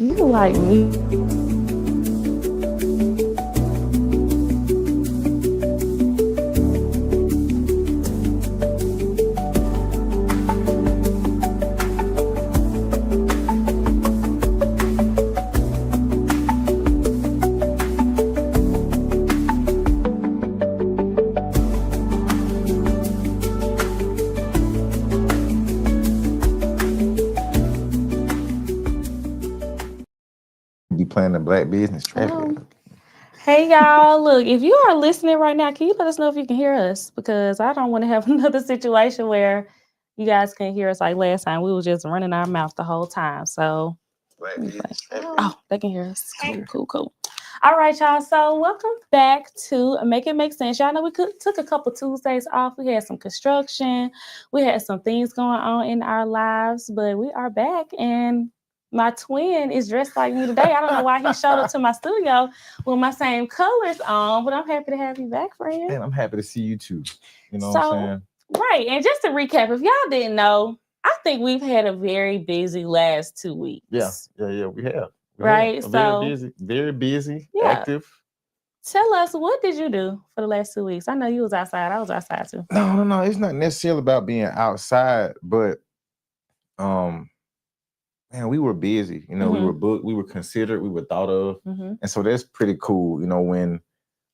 You like me. Be playing the black business traffic. Hey y'all, look, if you are listening right now, can you let us know if you can hear us? Because I don't want to have another situation where you guys can't hear us like last time. We were just running our mouth the whole time. So they can hear us. Cool. All right, y'all. So welcome back to Make It Make Sense. Y'all know we took a couple Tuesdays off. We had some construction. We had some things going on in our lives, but we are back, and my twin is dressed like me today. I don't know why he showed up to my studio with my same colors on, but I'm happy to have you back, friend. And I'm happy to see you too. You know what I'm saying? Right. And just to recap, if y'all didn't know, I think we've had a very busy last 2 weeks. Yeah, we have. Right. So very busy, yeah. active. Tell us, what did you do for the last 2 weeks? I know you was outside. I was outside too. No. It's not necessarily about being outside, but man, we were busy. You know, we were booked, we were considered, we were thought of. And so that's pretty cool, you know, when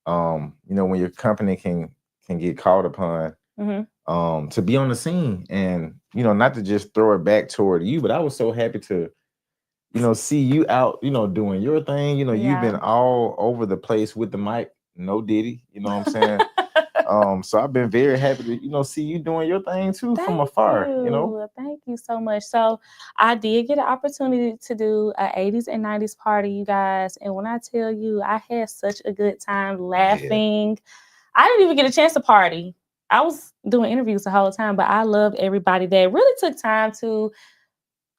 when your company can get called upon to be on the scene, and not to just throw it back toward you, but I was so happy to see you out, doing your thing. You've been all over the place with the mic, no Diddy, you know what I'm saying? So I've been very happy to, see you doing your thing too from afar, Thank you so much. So I did get an opportunity to do an 80s and 90s party, you guys. And when I tell you, I had such a good time laughing. Yeah. I didn't even get a chance to party. I was doing interviews the whole time, but I love everybody that really took time to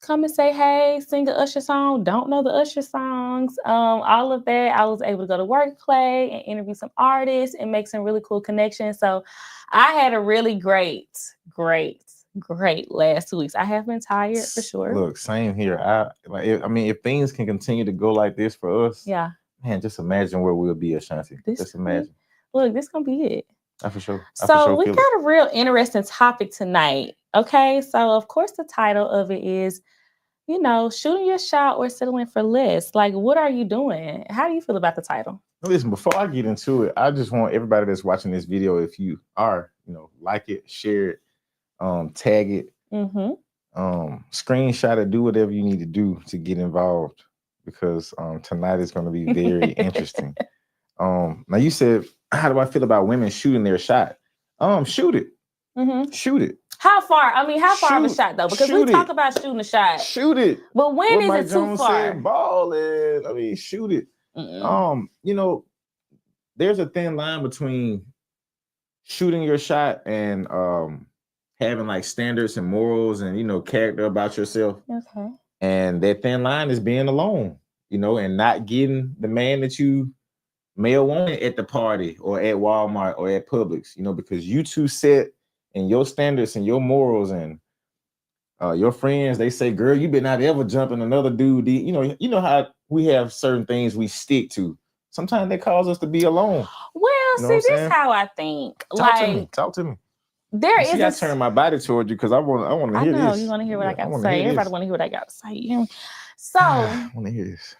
come and say, hey, sing an Usher song, don't know the Usher songs, all of that. I was able to go to Workplay and interview some artists and make some really cool connections. So I had a really great last 2 weeks. I have been tired for sure. Look, same here. If things can continue to go like this for us, man, just imagine where we'll be, Ashanti. Just imagine. Look, this gonna be it. For sure. So we got a real interesting topic tonight. Okay, so of course the title of it is, shooting your shot or settling for less. Like, what are you doing? How do you feel about the title? Listen, before I get into it, I just want everybody that's watching this video, if you are, like it, share it, tag it, screenshot it, do whatever you need to do to get involved, because tonight is going to be very interesting. Now you said, how do I feel about women shooting their shot? Shoot it. Shoot it. How far? How far of a shot though? Because we talk about shooting a shot. Shoot it. But when is it too far? Ball it. Shoot it. There's a thin line between shooting your shot and having like standards and morals and character about yourself. Okay. And that thin line is being alone, and not getting the man that you may have wanted at the party or at Walmart or at Publix, because you two set and your standards and your morals, and your friends, they say, girl, you better not ever jump in another dude. You know how we have certain things we stick to. Sometimes they cause us to be alone. Well, this is how I think. Talk to me. I turn my body toward you because I want to hear this. I know you want to hear what I got to say. Everybody want to hear what I got to say. You hear me? So I want to hear this.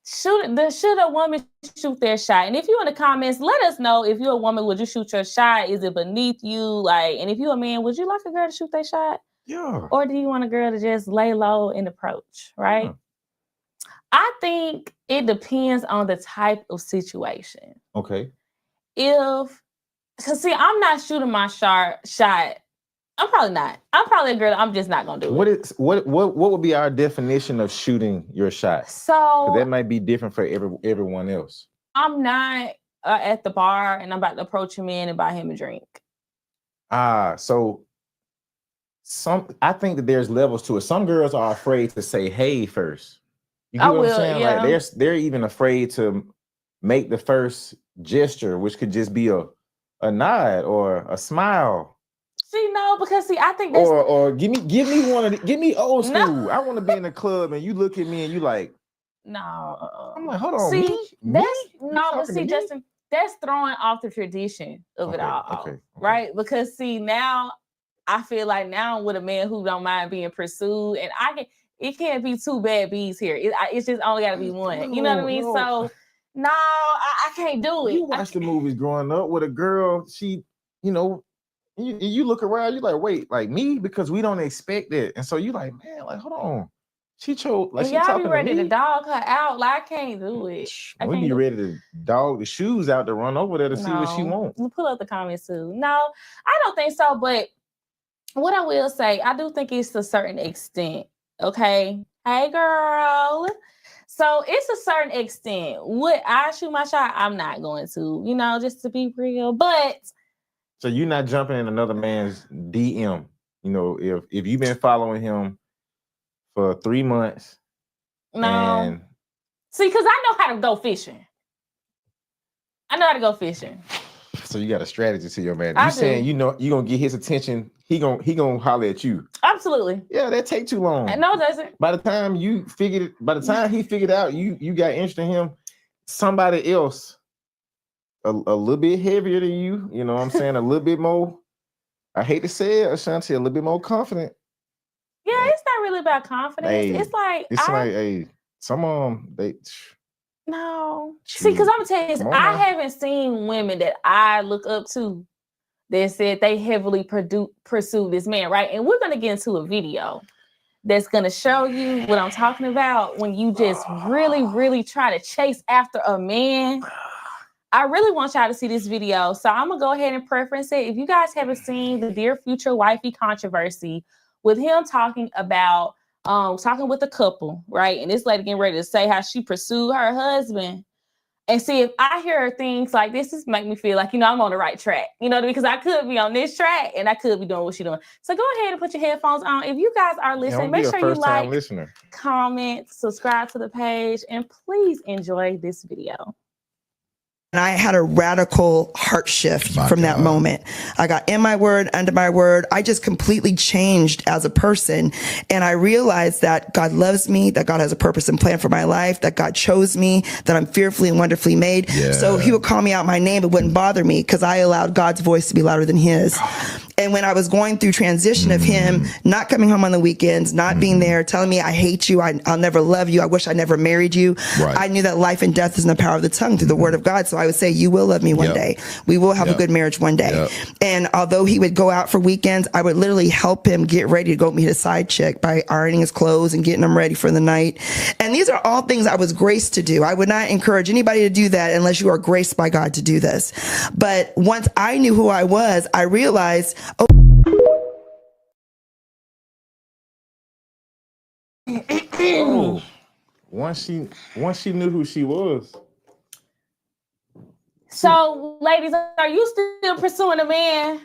Should a woman shoot their shot? And if you're in the comments, let us know. If you're a woman, would you shoot your shot? Is it beneath you? And if you're a man, would you like a girl to shoot their shot? Yeah. Or do you want a girl to just lay low and approach? Right. Yeah. I think it depends on the type of situation. Okay. Because I'm not shooting my shot. I'm probably not. I'm probably a girl. I'm just not gonna do it. What would be our definition of shooting your shot? So that might be different for everyone else. I'm not at the bar and I'm about to approach a man and buy him a drink. So I think that there's levels to it. Some girls are afraid to say hey first. You get what I'm saying? Yeah. Like they're even afraid to make the first gesture, which could just be a nod or a smile. Because I think that's... or give me one of give me old school. No. I want to be in the club and you look at me and you like, No. I'm like, hold on, see, me? But see, Justin, that's throwing off the tradition of it all. Okay. Right? Because see, now I feel like now with a man who don't mind being pursued, and it can't be two bad bees here. It's just only got to be one. You know what I mean? No. So no, I can't do it. You watch the movies growing up with a girl, she, you look around, you're like, wait, like me? Because we don't expect it. And so you like, man, like, hold on. She chose, like, she y'all be ready to dog her out. Like, I can't do it. We be ready to dog the shoes out to run over there to see what she wants. Pull up the comments too. No, I don't think so. But what I will say, I do think it's to a certain extent. Okay. Hey, girl. So it's a certain extent. Would I shoot my shot? I'm not going to, just to be real. But so you're not jumping in another man's DM. If you've been following him for 3 months. No. See, because I know how to go fishing. So you got a strategy to your man. You saying you're gonna get his attention, he gonna holler at you. Absolutely. Yeah, that take too long. No, it doesn't. By the time he figured out you got interest in him, somebody else a little bit heavier than you, you know what I'm saying? A little bit more, I hate to say it, Ashanti, a little bit more confident. Yeah, it's not really about confidence. Hey, it's like they no. See, because I'm gonna tell you this, I haven't seen women that I look up to that said they heavily pursue this man, right? And we're gonna get into a video that's gonna show you what I'm talking about when you just really, really try to chase after a man. I really want y'all to see this video. So I'm gonna go ahead and preference it. If you guys haven't seen the Dear Future Wifey controversy with him talking about talking with a couple, right? And this lady getting ready to say how she pursued her husband. And see, if I hear things like this, make me feel like, I'm on the right track, because I could be on this track and I could be doing what she's doing. So go ahead and put your headphones on. If you guys are listening, make sure you like, comment, subscribe to the page, and please enjoy this video. And I had a radical heart shift from that moment. I got in my word, under my word. I just completely changed as a person. And I realized that God loves me, that God has a purpose and plan for my life, that God chose me, that I'm fearfully and wonderfully made. Yeah. So he would call me out my name. It wouldn't bother me because I allowed God's voice to be louder than his. And when I was going through transition of him not coming home on the weekends, not being there, telling me, I hate you, I'll never love you, I wish I never married you. Right. I knew that life and death is in the power of the tongue through the word of God. So I would say, you will love me one day. We will have a good marriage one day. And although he would go out for weekends, I would literally help him get ready to go meet a side chick by ironing his clothes and getting them ready for the night. And these are all things I was graced to do. I would not encourage anybody to do that unless you are graced by God to do this. But once I knew who I was, I realized, once she knew who she was. So, ladies, are you still pursuing a man?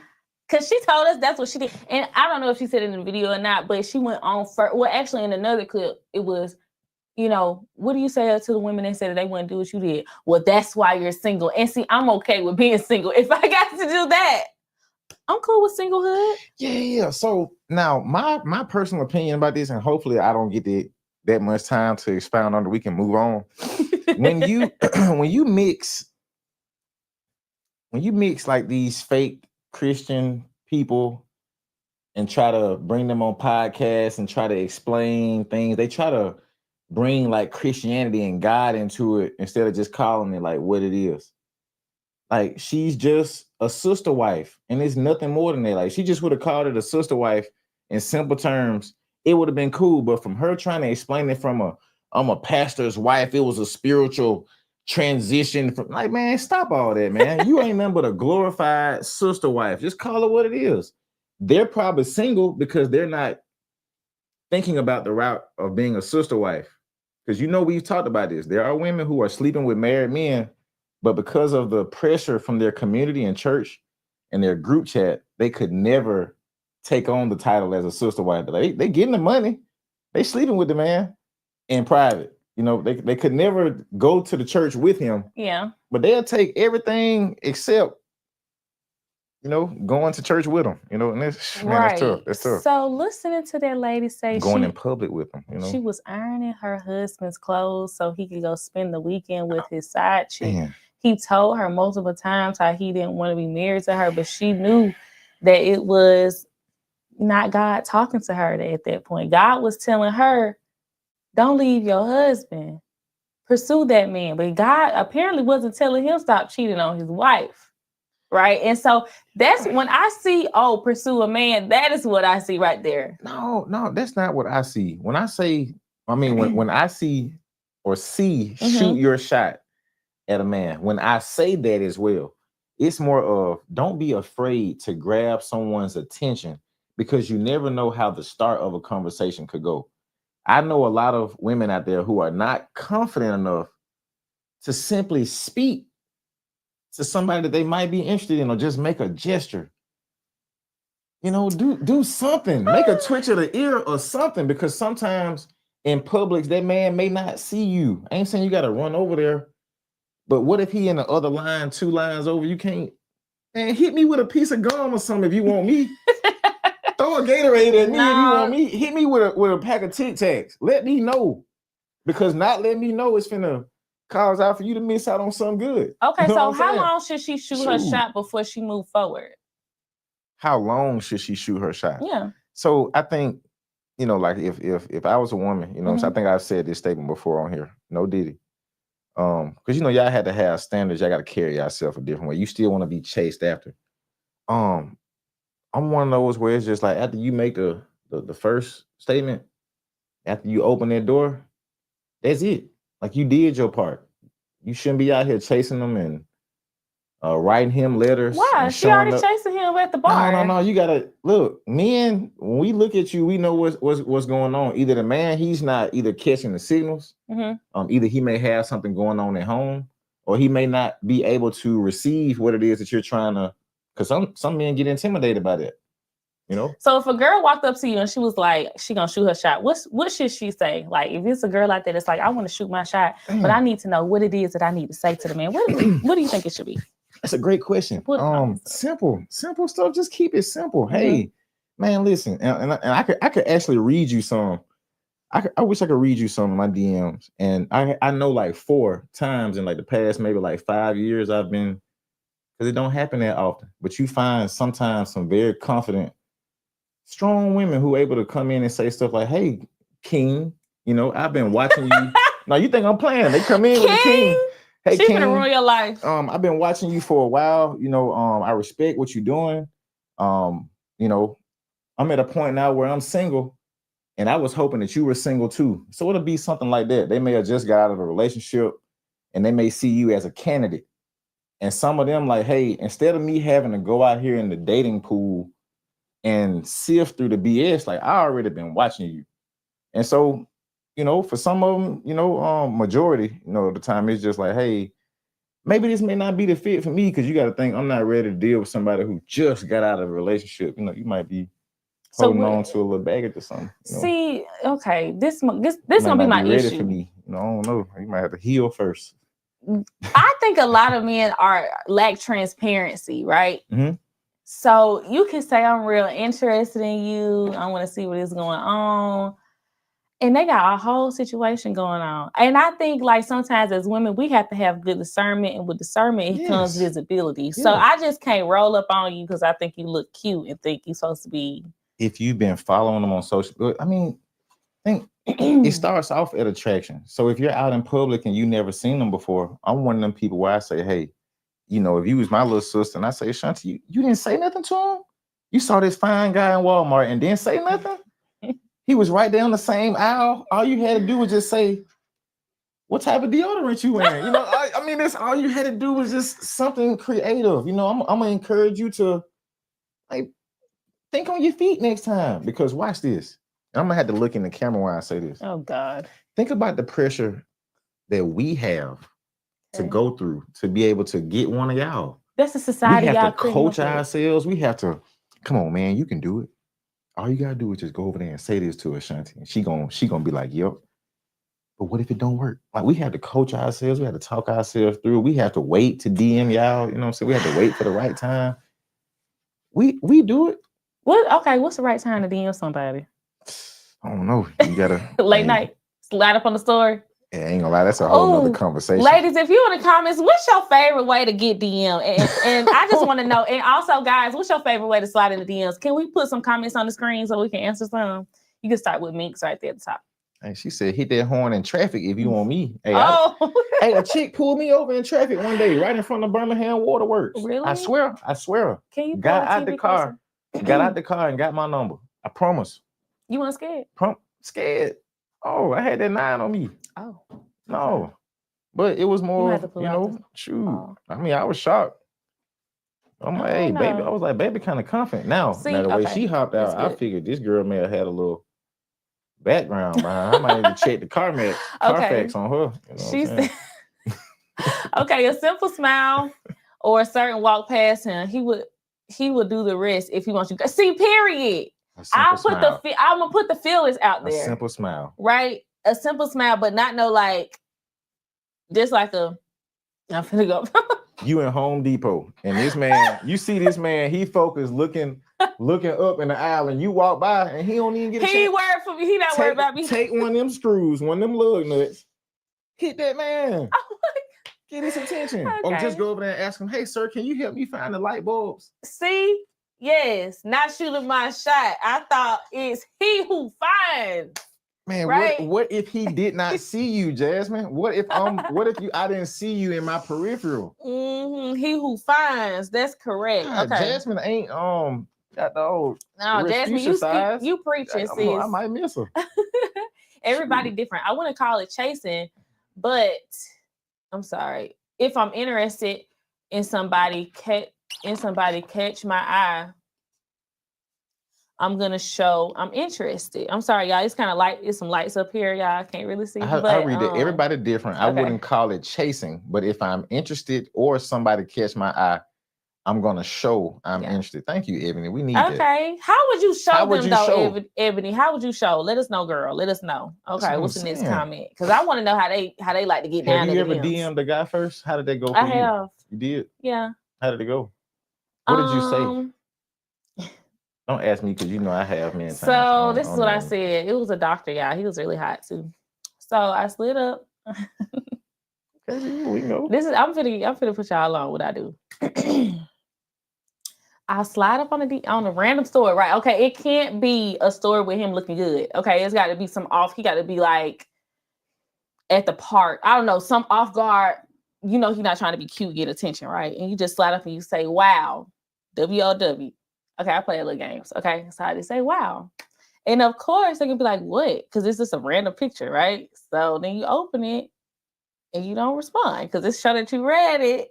Because she told us that's what she did. And I don't know if she said it in the video or not, but she went on first. Well, actually, in another clip, it was, what do you say to the women that said that they wouldn't do what you did? Well, that's why you're single. And see, I'm okay with being single. If I got to do that, I'm cool with singlehood. Yeah. So now my personal opinion about this, and hopefully I don't get that much time to expound on it, we can move on. When you mix like these fake Christian people and try to bring them on podcasts and try to explain things, they try to bring like Christianity and God into it instead of just calling it like what it is. Like, she's just a sister wife, and it's nothing more than that. Like, she just would have called it a sister wife in simple terms. It would have been cool, but from her trying to explain it from I'm a pastor's wife, it was a spiritual transition from, like, man, stop all that, man. You ain't nothing but a glorified sister wife. Just call it what it is. They're probably single because they're not thinking about the route of being a sister wife. Because we've talked about this. There are women who are sleeping with married men, but because of the pressure from their community and church and their group chat, they could never take on the title as a sister wife. They getting the money. They sleeping with the man in private. They could never go to the church with him. Yeah. But they'll take everything except going to church with them, and that's, man, that's tough. That's tough. So listening to that lady say going in public with them, she was ironing her husband's clothes so he could go spend the weekend with his side chick. Man. He told her multiple times how he didn't want to be married to her, but she knew that it was not God talking to her at that point. God was telling her, don't leave your husband. Pursue that man. But God apparently wasn't telling him stop cheating on his wife. Right? And so that's when I see, pursue a man, that is what I see right there. No, that's not what I see. When I say, when I see or see shoot your shot at a man, when I say that as well, it's more of don't be afraid to grab someone's attention because you never know how the start of a conversation could go. I know a lot of women out there who are not confident enough to simply speak to somebody that they might be interested in or just make a gesture. Do something. Make a twitch of the ear or something, because sometimes in Publix, that man may not see you. I ain't saying you got to run over there, but what if he in the other line, 2 lines over? You can't, man, hit me with a piece of gum or something if you want me. Throw a Gatorade at me if you want me. Hit me with a pack of Tic Tacs. Let me know, because not letting me know is finna cause out for you to miss out on something good. Okay, so how long should she shoot her shot before she move forward? How long should she shoot her shot? Yeah. So I think, like if I was a woman, so I think I've said this statement before on here. No Diddy. Because y'all had to have standards, y'all got to carry yourself a different way. You still want to be chased after. I'm one of those where it's just like after you make the first statement, after you open that door, that's it. Like you did your part. You shouldn't be out here chasing them and writing him letters. Why? She already chasing him at the bar. No. You gotta look, men. When we look at you, we know what's going on. Either the man, he's not either catching the signals. Either he may have something going on at home, or he may not be able to receive what it is that you're trying to. Because some men get intimidated by that. So if a girl walked up to you and she was like, she gonna shoot her shot, what should she say? Like, if it's a girl like that, it's like, I want to shoot my shot, but I need to know what it is that I need to say to the man. What do you think it should be? That's a great question. Simple stuff. Just keep it simple. Hey, man, listen, and I could actually read you some. I wish I could read you some of my DMs, and I know like 4 times in like the past maybe like 5 years I've been, because it don't happen that often, but you find sometimes some very confident, strong women who are able to come in and say stuff like, "Hey, King, I've been watching you." Now you think I'm playing? They come in with the King. Hey, she's King, gonna ruin your life. I've been watching you for a while. I respect what you're doing. I'm at a point now where I'm single, and I was hoping that you were single too. So it'll be something like that. They may have just got out of a relationship, and they may see you as a candidate. And some of them like, hey, instead of me having to go out here in the dating pool and sift through the BS, like I already been watching you. And so, for some of them, majority, the time it's just like, hey, maybe this may not be the fit for me, because you got to think I'm not ready to deal with somebody who just got out of a relationship. You might be holding on to a little baggage or something. See, okay, this gonna be my issue. Ready for me. I don't know. You might have to heal first. I think a lot of men lack transparency, right? So you can say, I'm real interested in you. I want to see what is going on. And they got a whole situation going on. And I think like sometimes as women, we have to have good discernment, and with discernment, it comes visibility. Yes. So I just can't roll up on you because I think you look cute and think you're supposed to be. If you've been following them on social, I think it starts off at attraction. So if you're out in public and you never seen them before, I'm one of them people where I say, hey, if you was my little sister and I say, Shanti, you didn't say nothing to him? You saw this fine guy in Walmart and didn't say nothing? He was right down the same aisle. All you had to do was just say, what type of deodorant you wearing? That's all you had to do was just something creative. I'm gonna encourage you to like think on your feet next time, because watch this. I'm gonna have to look in the camera while I say this. Oh God. Think about the pressure that we have to go through to be able to get one of y'all. That's a society. We have to coach ourselves. We have to, come on, man, you can do it. All you gotta do is just go over there and say this to her, Shanti, and she gonna be like, yep. But what if it don't work? Like, we have to coach ourselves. We have to talk ourselves through. We have to wait to DM y'all. You know what I'm saying? We have to wait for the right time. We do it. What's the right time to DM somebody? I don't know. You gotta late night. Slide up on the story. Yeah, I ain't gonna lie, that's a whole nother conversation. Ladies, if you in the comments, what's your favorite way to get DM? And I just want to know. And also, guys, what's your favorite way to slide in the DMs? Can we put some comments on the screen so we can answer some? You can start with Minx right there at the top. Hey, she said, hit that horn in traffic if you want me. Hey, hey, a chick pulled me over in traffic one day right in front of Birmingham Waterworks. Really? I swear. Can you got out the car? Got out the car and got my number. I promise. You weren't scared? Scared. Oh, I had that 9 on me. Oh. No. But it was more, shoot. Oh. I mean, I was shocked. I'm like, hey, baby. I was like, baby, kind of confident. Now the way she hopped out, I figured this girl may have had a little background behind. I might need to check the Carfax on her. She said, okay, a simple smile or a certain walk past him, he would do the rest if he wants you. See, period. I'm gonna put the feelers out there. A simple smile, right? A simple smile, but not no like, just like I'm finna go. You in Home Depot, and this man, you see this man, he focused, looking up in the aisle, and you walk by, and he don't even get a chance. He worried for me. He not worried about me. Take one of them screws, one of them lug nuts, hit that man. Get his attention. Okay. Or just go over there and ask him, hey, sir, can you help me find the light bulbs? See? Yes, not shooting my shot. I thought it's he who finds. Man, right? What if he did not see you, Jasmine? What if I didn't see you in my peripheral? He who finds. That's correct. God, okay. Jasmine ain't got the old. No, Jasmine, you preaching, sis. I might miss her. Everybody different. I wouldn't call it chasing, but I'm sorry. If I'm interested in somebody catch my eye, I'm gonna show I'm interested. I'm sorry, y'all. It's kind of light. It's some lights up here, y'all. I can't really see. I read it. Everybody different. Okay. I wouldn't call it chasing, but if I'm interested or somebody catch my eye, I'm gonna show I'm interested. Thank you, Ebony. We need that. Okay. How would you show them though, Ebony? How would you show? Let us know, girl. Let us know. Okay, what's the next comment? Because I want to know how they like to get down. Have you ever DM'd the guy first? How did they go for you? I have. You did? Yeah. How did it go? What did you say? Don't ask me because I have many times. So this is what I said. It was a doctor guy. He was really hot too. So I slid up. Okay, we go. I'm finna put y'all on what I do. I slide up on a random story, right? Okay, it can't be a story with him looking good. Okay, it's got to be some off. He got to be like at the park. I don't know, some off guard. He's not trying to be cute, get attention, right? And you just slide up and you say, "Wow, WOW." Okay, I play little games. Okay, so I just say, "Wow," and of course they can be like, "What?" Because it's just a random picture, right? So then you open it and you don't respond because it's showing that you read it.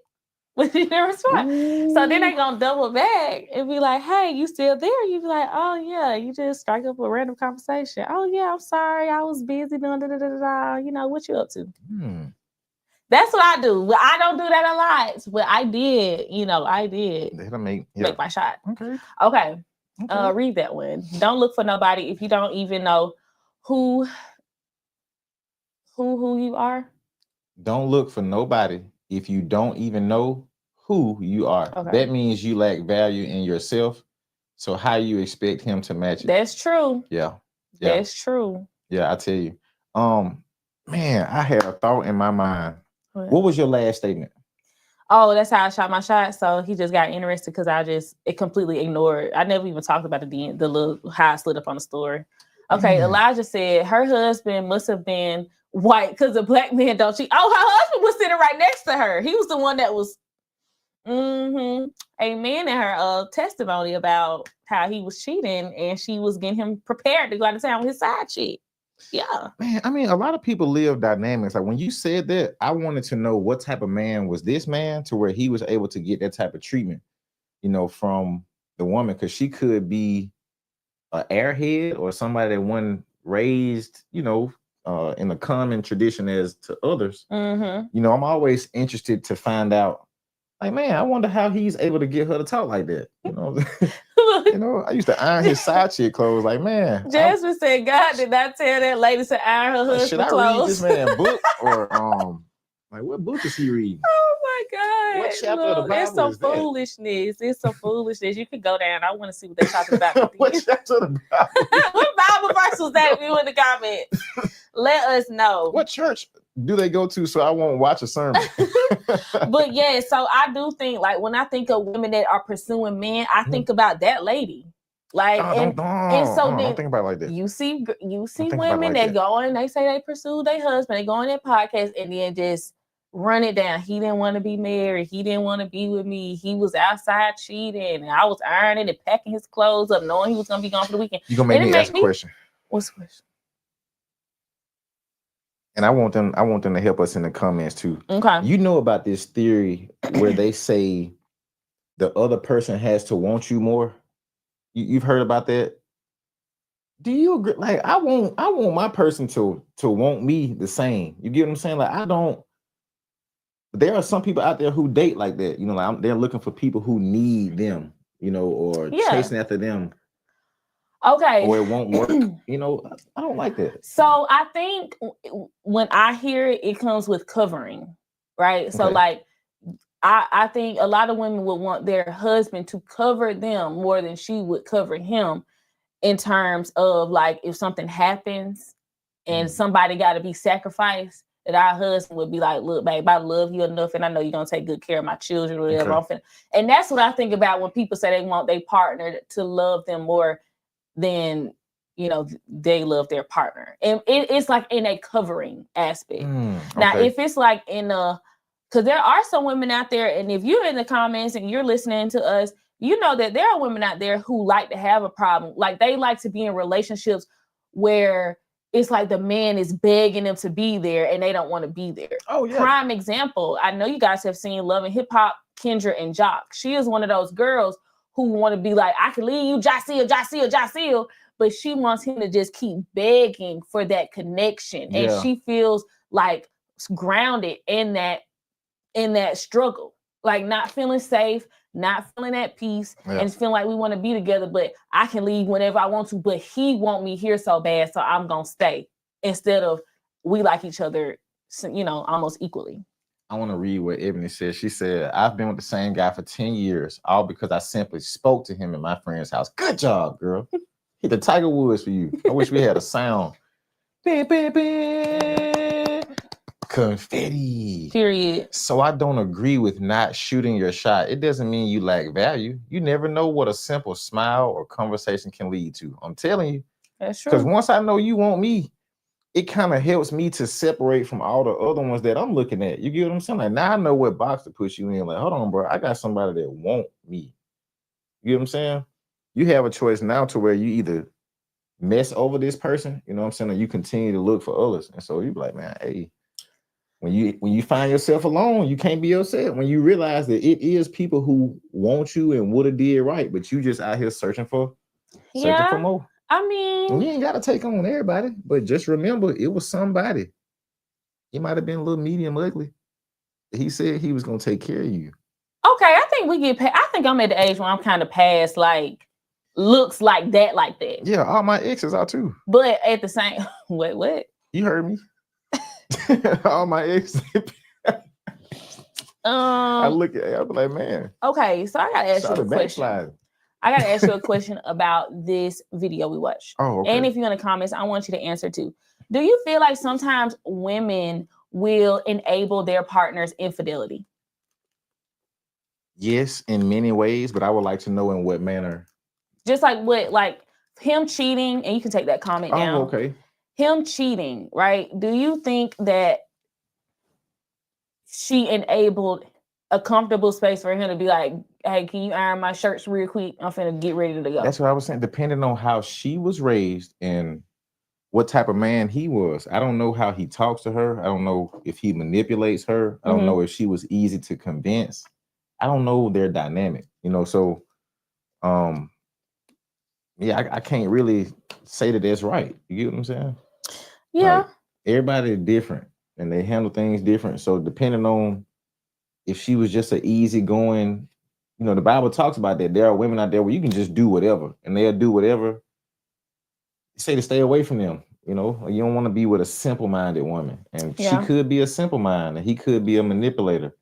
But you never respond. So then they gonna double back and be like, "Hey, you still there?" You be like, "Oh yeah," you just strike up a random conversation. "Oh yeah, I'm sorry, I was busy doing da. What you up to?" That's what I do. Well, I don't do that a lot, but I did. I did. That'll make my shot. Okay. Read that one. Don't look for nobody if you don't even know who you are. Don't look for nobody if you don't even know who you are. Okay. That means you lack value in yourself. So how you expect him to match it? That's true. Yeah. That's true. Yeah, I tell you. Man, I had a thought in my mind. What was your last statement? Oh, that's how I shot my shot. So he just got interested because it completely ignored. I never even talked about the little how I slid up on the story. Okay, Elijah said her husband must have been white because a black man don't cheat. Oh, her husband was sitting right next to her. He was the one that was amen in her testimony about how he was cheating and she was getting him prepared to go out of town with his side chick. Yeah. Man, I mean, a lot of people live dynamics. Like when you said that, I wanted to know what type of man was this man to where he was able to get that type of treatment, from the woman, because she could be an airhead or somebody that wasn't raised, in the common tradition as to others. I'm always interested to find out, like, man, I wonder how he's able to get her to talk like that. I used to iron his side chick clothes. Like, man. Jasmine said, God did not tell that lady to iron her husband's clothes. Should I read this man book or like what book is he reading? Oh my What chapter of the Bible it's some is that? foolishness. It's some foolishness. You can go down. I want to see what they're talking about. What chapter of the Bible? What Bible verse was that? You in the comments. Let us know. What church do they go to so I won't watch a sermon? But yeah, so I do think, like, when I think of women that are pursuing men, I think about that lady. Like, don't think about it like that. You see women that go and they say they pursue their husband, they go on their podcast and then just run it down. He didn't want to be married. He didn't want to be with me. He was outside cheating, and I was ironing and packing his clothes up, knowing he was gonna be gone for the weekend. You gonna make me ask a question? What's the question? And I want them to help us in the comments too. Okay. You know about this theory where they say the other person has to want you more? You've heard about that? Do you agree? Like, I want my person to want me the same. You get what I'm saying? Like, I don't. There are some people out there who date like that. You know, like they're looking for people who need them. You know, or chasing after them. Okay. Or it won't work. You know, I don't like that. So I think when I hear it, it comes with covering, right? So like, I think a lot of women would want their husband to cover them more than she would cover him, in terms of, like, if something happens and somebody got to be sacrificed, that our husband would be like, look, babe, I love you enough and I know you're going to take good care of my children or whatever. Okay. And that's what I think about when people say they want their partner to love them more than, you know, they love their partner. And it's like in a covering aspect. Now, if it's like in a, because there are some women out there, and if you're in the comments and you're listening to us, you know that there are women out there who like to have a problem. Like, they like to be in relationships where it's like the man is begging them to be there and they don't want to be there. Oh, yeah. Prime example, I know you guys have seen Love and Hip Hop, Kendra and Jock. She is one of those girls who want to be like, I can leave you, Jaceel. But she wants him to just keep begging for that connection. Yeah. And she feels like grounded in that struggle, like not feeling safe, not feeling at peace, and feeling like we want to be together, but I can leave whenever I want to, but he want me here so bad, so I'm going to stay, instead of we like each other, you know, almost equally. I want to read what Ebony said. She said, I've been with the same guy for 10 years, all because I simply spoke to him in my friend's house. Good job, girl. Hit the Tiger Woods for you. I wish we had a sound. Confetti. Period. So I don't agree with not shooting your shot. It doesn't mean you lack value. You never know what a simple smile or conversation can lead to. I'm telling you. That's true. Because once I know you want me, it kind of helps me to separate from all the other ones that I'm looking at. You get what I'm saying? Like, now I know what box to push you in. Like, hold on, bro. I got somebody that want me. You get what I'm saying? You have a choice now to where you either mess over this person, you know what I'm saying, or you continue to look for others. And so you be like, man, hey, when you find yourself alone, you can't be yourself. When you realize that it is people who want you and would have did right, but you just out here searching for more. I mean, and you ain't got to take on everybody, but just remember, it was somebody. He might have been a little medium ugly. He said he was gonna take care of you. Okay, I think we get. I think I'm at the age where I'm kind of past like looks like that. Yeah, all my exes are too. But at the same, what? You heard me. All my exes. I look at it, I'm like, man. Okay, so I gotta ask you a question. I gotta ask you a question about this video we watched. Oh, okay. And if you're in the comments, I want you to answer too. Do you feel like sometimes women will enable their partner's infidelity? Yes, in many ways, but I would like to know in what manner. Just like what, like him cheating, and you can take that comment down. Oh, okay. Him cheating, right? Do you think that she enabled a comfortable space for him to be like, hey, can you iron my shirts real quick? I'm finna get ready to go. That's what I was saying. Depending on how she was raised and what type of man he was. I don't know how he talks to her. I don't know if he manipulates her. I don't know if she was easy to convince. I don't know their dynamic, you know, so yeah, I can't really say that that's right. You get what I'm saying? Yeah. Like, everybody is different and they handle things different. So depending on if she was just an easygoing, you know, the Bible talks about that. There are women out there where you can just do whatever and they'll do whatever. Say to stay away from them. You know, you don't want to be with a simple-minded woman. And she could be a simple mind and he could be a manipulator.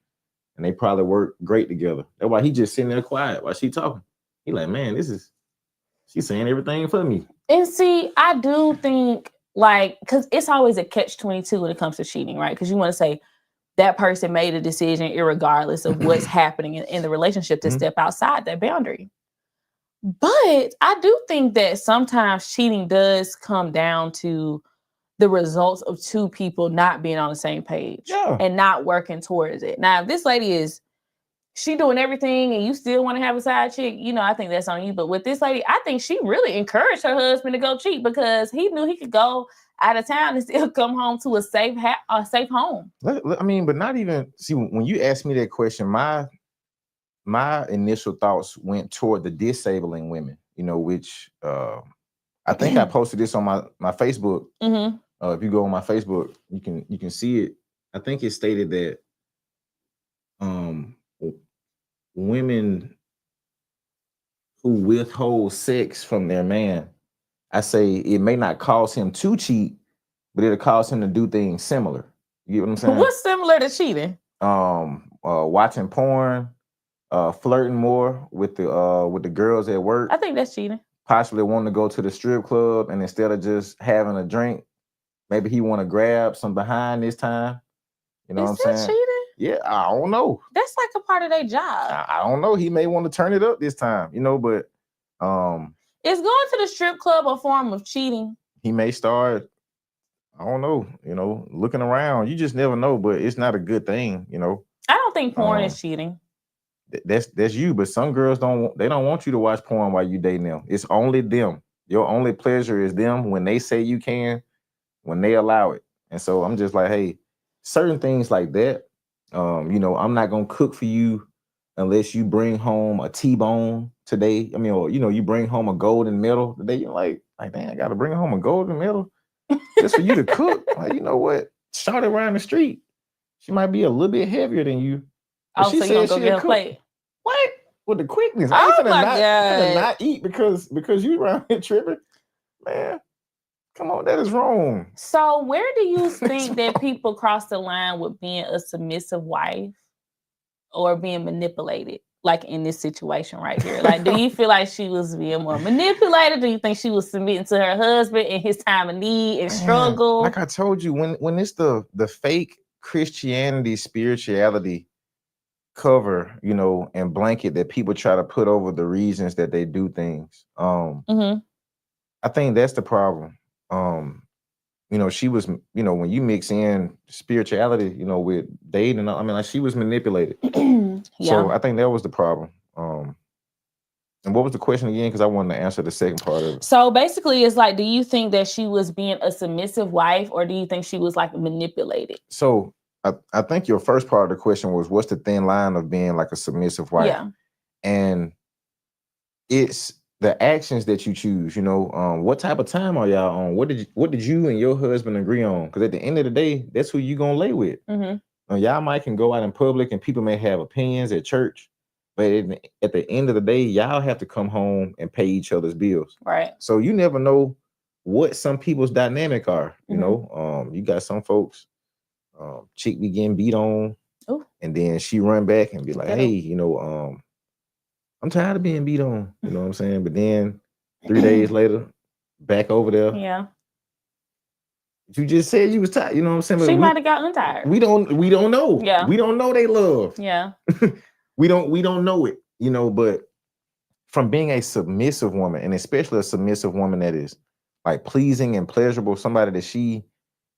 and they probably work great together. That's why he just sitting there quiet while she talking. He like, man, she's saying everything for me. And see, I do think like, because it's always a catch-22 when it comes to cheating, right? Because you want to say that person made a decision irregardless of what's happening in the relationship to step outside that boundary. But I do think that sometimes cheating does come down to the results of two people not being on the same page and not working towards it. Now, if this lady she doing everything and you still want to have a side chick, I think that's on you. But with this lady, I think she really encouraged her husband to go cheat because he knew he could go out of town and still come home to a safe home. I mean, but not even, see, when you asked me that question, my initial thoughts went toward the disabling women, which I think I posted this on my Facebook. If you go on my Facebook, you can see it. I think it stated that women who withhold sex from their man, I say it may not cause him to cheat, but it'll cause him to do things similar. You get what I'm saying? What's similar to cheating? Watching porn, flirting more with the girls at work. I think that's cheating. Possibly wanting to go to the strip club, and instead of just having a drink, maybe he want to grab some behind this time. You know what I'm saying? Cheating? Yeah, I don't know. That's like a part of their job. I don't know. He may want to turn it up this time, but is going to the strip club a form of cheating? He may start, I don't know, looking around. You just never know, but it's not a good thing, I don't think porn is cheating. That's you, but some girls don't want you to watch porn while you dating them. It's only them. Your only pleasure is them when they say you can, when they allow it. And so I'm just like, hey, certain things like that, I'm not gonna cook for you unless you bring home a T-bone today. I mean, or you bring home a golden medal today. You're like, dang, I gotta bring home a golden medal just for you to cook. Like, you know what? Shout it around the street. She might be a little bit heavier than you. Oh, so you gonna go get her plate? What? With the quickness. Oh, I ain't my finna God. not eat because you around here tripping. Man, come on, that is wrong. So where do you think that people cross the line with being a submissive wife or being manipulated? Like in this situation right here. Like, do you feel like she was being more manipulated? Do you think she was submitting to her husband in his time of need and struggle? Like I told you, when it's the fake Christianity, spirituality cover, and blanket that people try to put over the reasons that they do things. I think that's the problem. She was, when you mix in spirituality, with dating, I mean, like she was manipulated. Yeah. So I think that was the problem. And what was the question again? Because I wanted to answer the second part of it. So basically, it's like, do you think that she was being a submissive wife, or do you think she was like manipulated? So I think your first part of the question was, what's the thin line of being like a submissive wife? Yeah. And it's the actions that you choose. What type of time are y'all on? What did you and your husband agree on? Because at the end of the day, that's who you gonna lay with. Y'all might can go out in public and people may have opinions at church, but at the end of the day, y'all have to come home and pay each other's bills. Right. So you never know what some people's dynamic are. You got some folks, chick be getting beat on, and then she run back and be like, hey, I'm tired of being beat on. You know what I'm saying? But then 3 days later, back over there. Yeah. You just said you was tired. You know what I'm saying? But she might have got untired. We don't know. Yeah. We don't know they love. Yeah. we don't know it, but from being a submissive woman, and especially a submissive woman that is like pleasing and pleasurable, somebody that she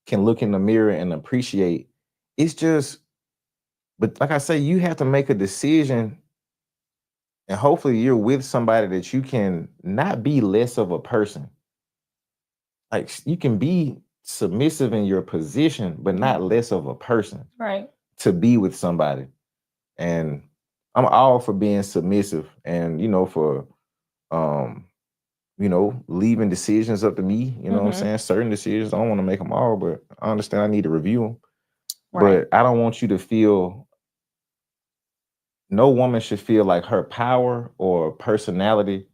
can look in the mirror and appreciate, it's just, but like I say, you have to make a decision, and hopefully you're with somebody that you can not be less of a person. Like you can be submissive in your position, but not less of a person. Right. To be with somebody. And I'm all for being submissive and, for, leaving decisions up to me. You know what I'm saying? Certain decisions, I don't want to make them all, but I understand I need to review them. Right. But I don't want you to feel, no woman should feel like her power or personality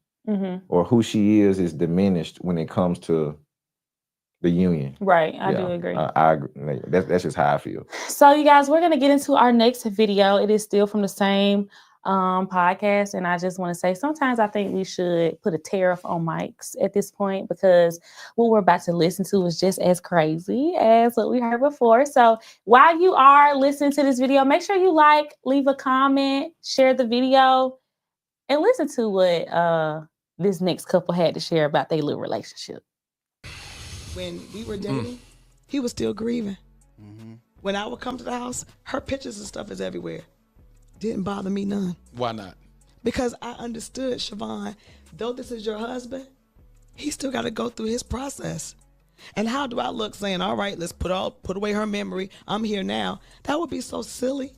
or who she is diminished when it comes to the union. Right. I do agree. I agree. That's just how I feel. So you guys, we're going to get into our next video. It is still from the same podcast. And I just want to say, sometimes I think we should put a tariff on mics at this point, because what we're about to listen to is just as crazy as what we heard before. So while you are listening to this video, make sure you leave a comment, share the video, and listen to what this next couple had to share about their little relationship. When we were dating, he was still grieving. When I would come to the house, her pictures and stuff is everywhere. Didn't bother me none. Why not? Because I understood, Siobhan, though this is your husband, he still got to go through his process. And how do I look saying, all right, let's put away her memory, I'm here now? That would be so silly.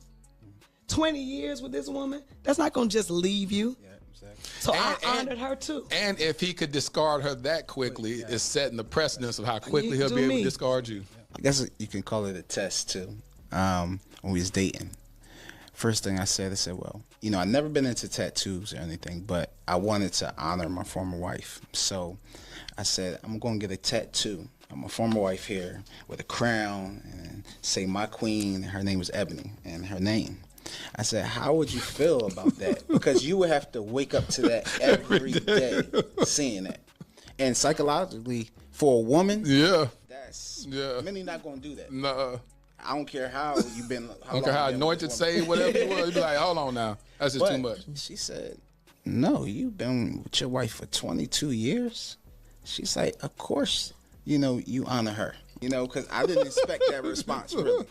20 years with this woman, that's not going to just leave you. Yeah, exactly. So I honored her too. And if he could discard her that quickly, it's setting the precedence of how quickly he'll be able to discard you. I guess you can call it a test too. When we was dating, first thing I said, well, I never been into tattoos or anything, but I wanted to honor my former wife. So I said, I'm going to get a tattoo of my former wife here with a crown and say my queen, her name was Ebony, and her name. I said, how would you feel about that? Because you would have to wake up to that every day seeing that. And psychologically, for a woman, many not going to do that. No. I don't care how you've been. I don't care how anointed, saved, whatever you was. You be like, hold on now. That's just too much. She said, no, you've been with your wife for 22 years. She's like, of course, you honor her. Because I didn't expect that response, really.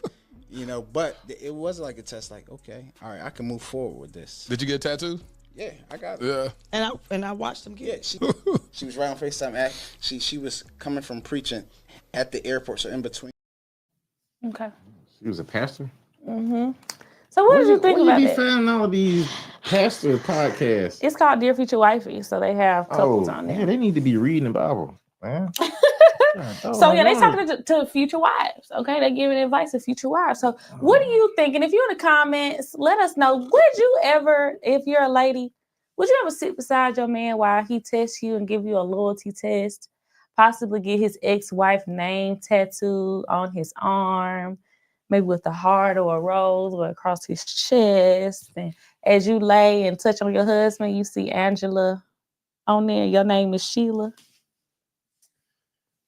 But it was like a test, like, okay, all right, I can move forward with this. Did you get a tattoo? Yeah, I got it. Yeah. And I watched them get it. She was right on FaceTime. She was coming from preaching at the airport, so in between. Okay. She was a pastor? Mm-hmm. So what did you think about it? You be finding all of these pastor podcasts? It's called Dear Future Wifey, so they have couples on there. Yeah, they need to be reading the Bible, man. So yeah, they talking to future wives. Okay, they giving advice to future wives. So what do you think? And if you're in the comments, let us know. Would you ever, if you're a lady, would you ever sit beside your man while he tests you and give you a loyalty test? Possibly get his ex-wife name tattooed on his arm, maybe with a heart or a rose or across his chest. And as you lay and touch on your husband, you see Angela on there. Your name is Sheila.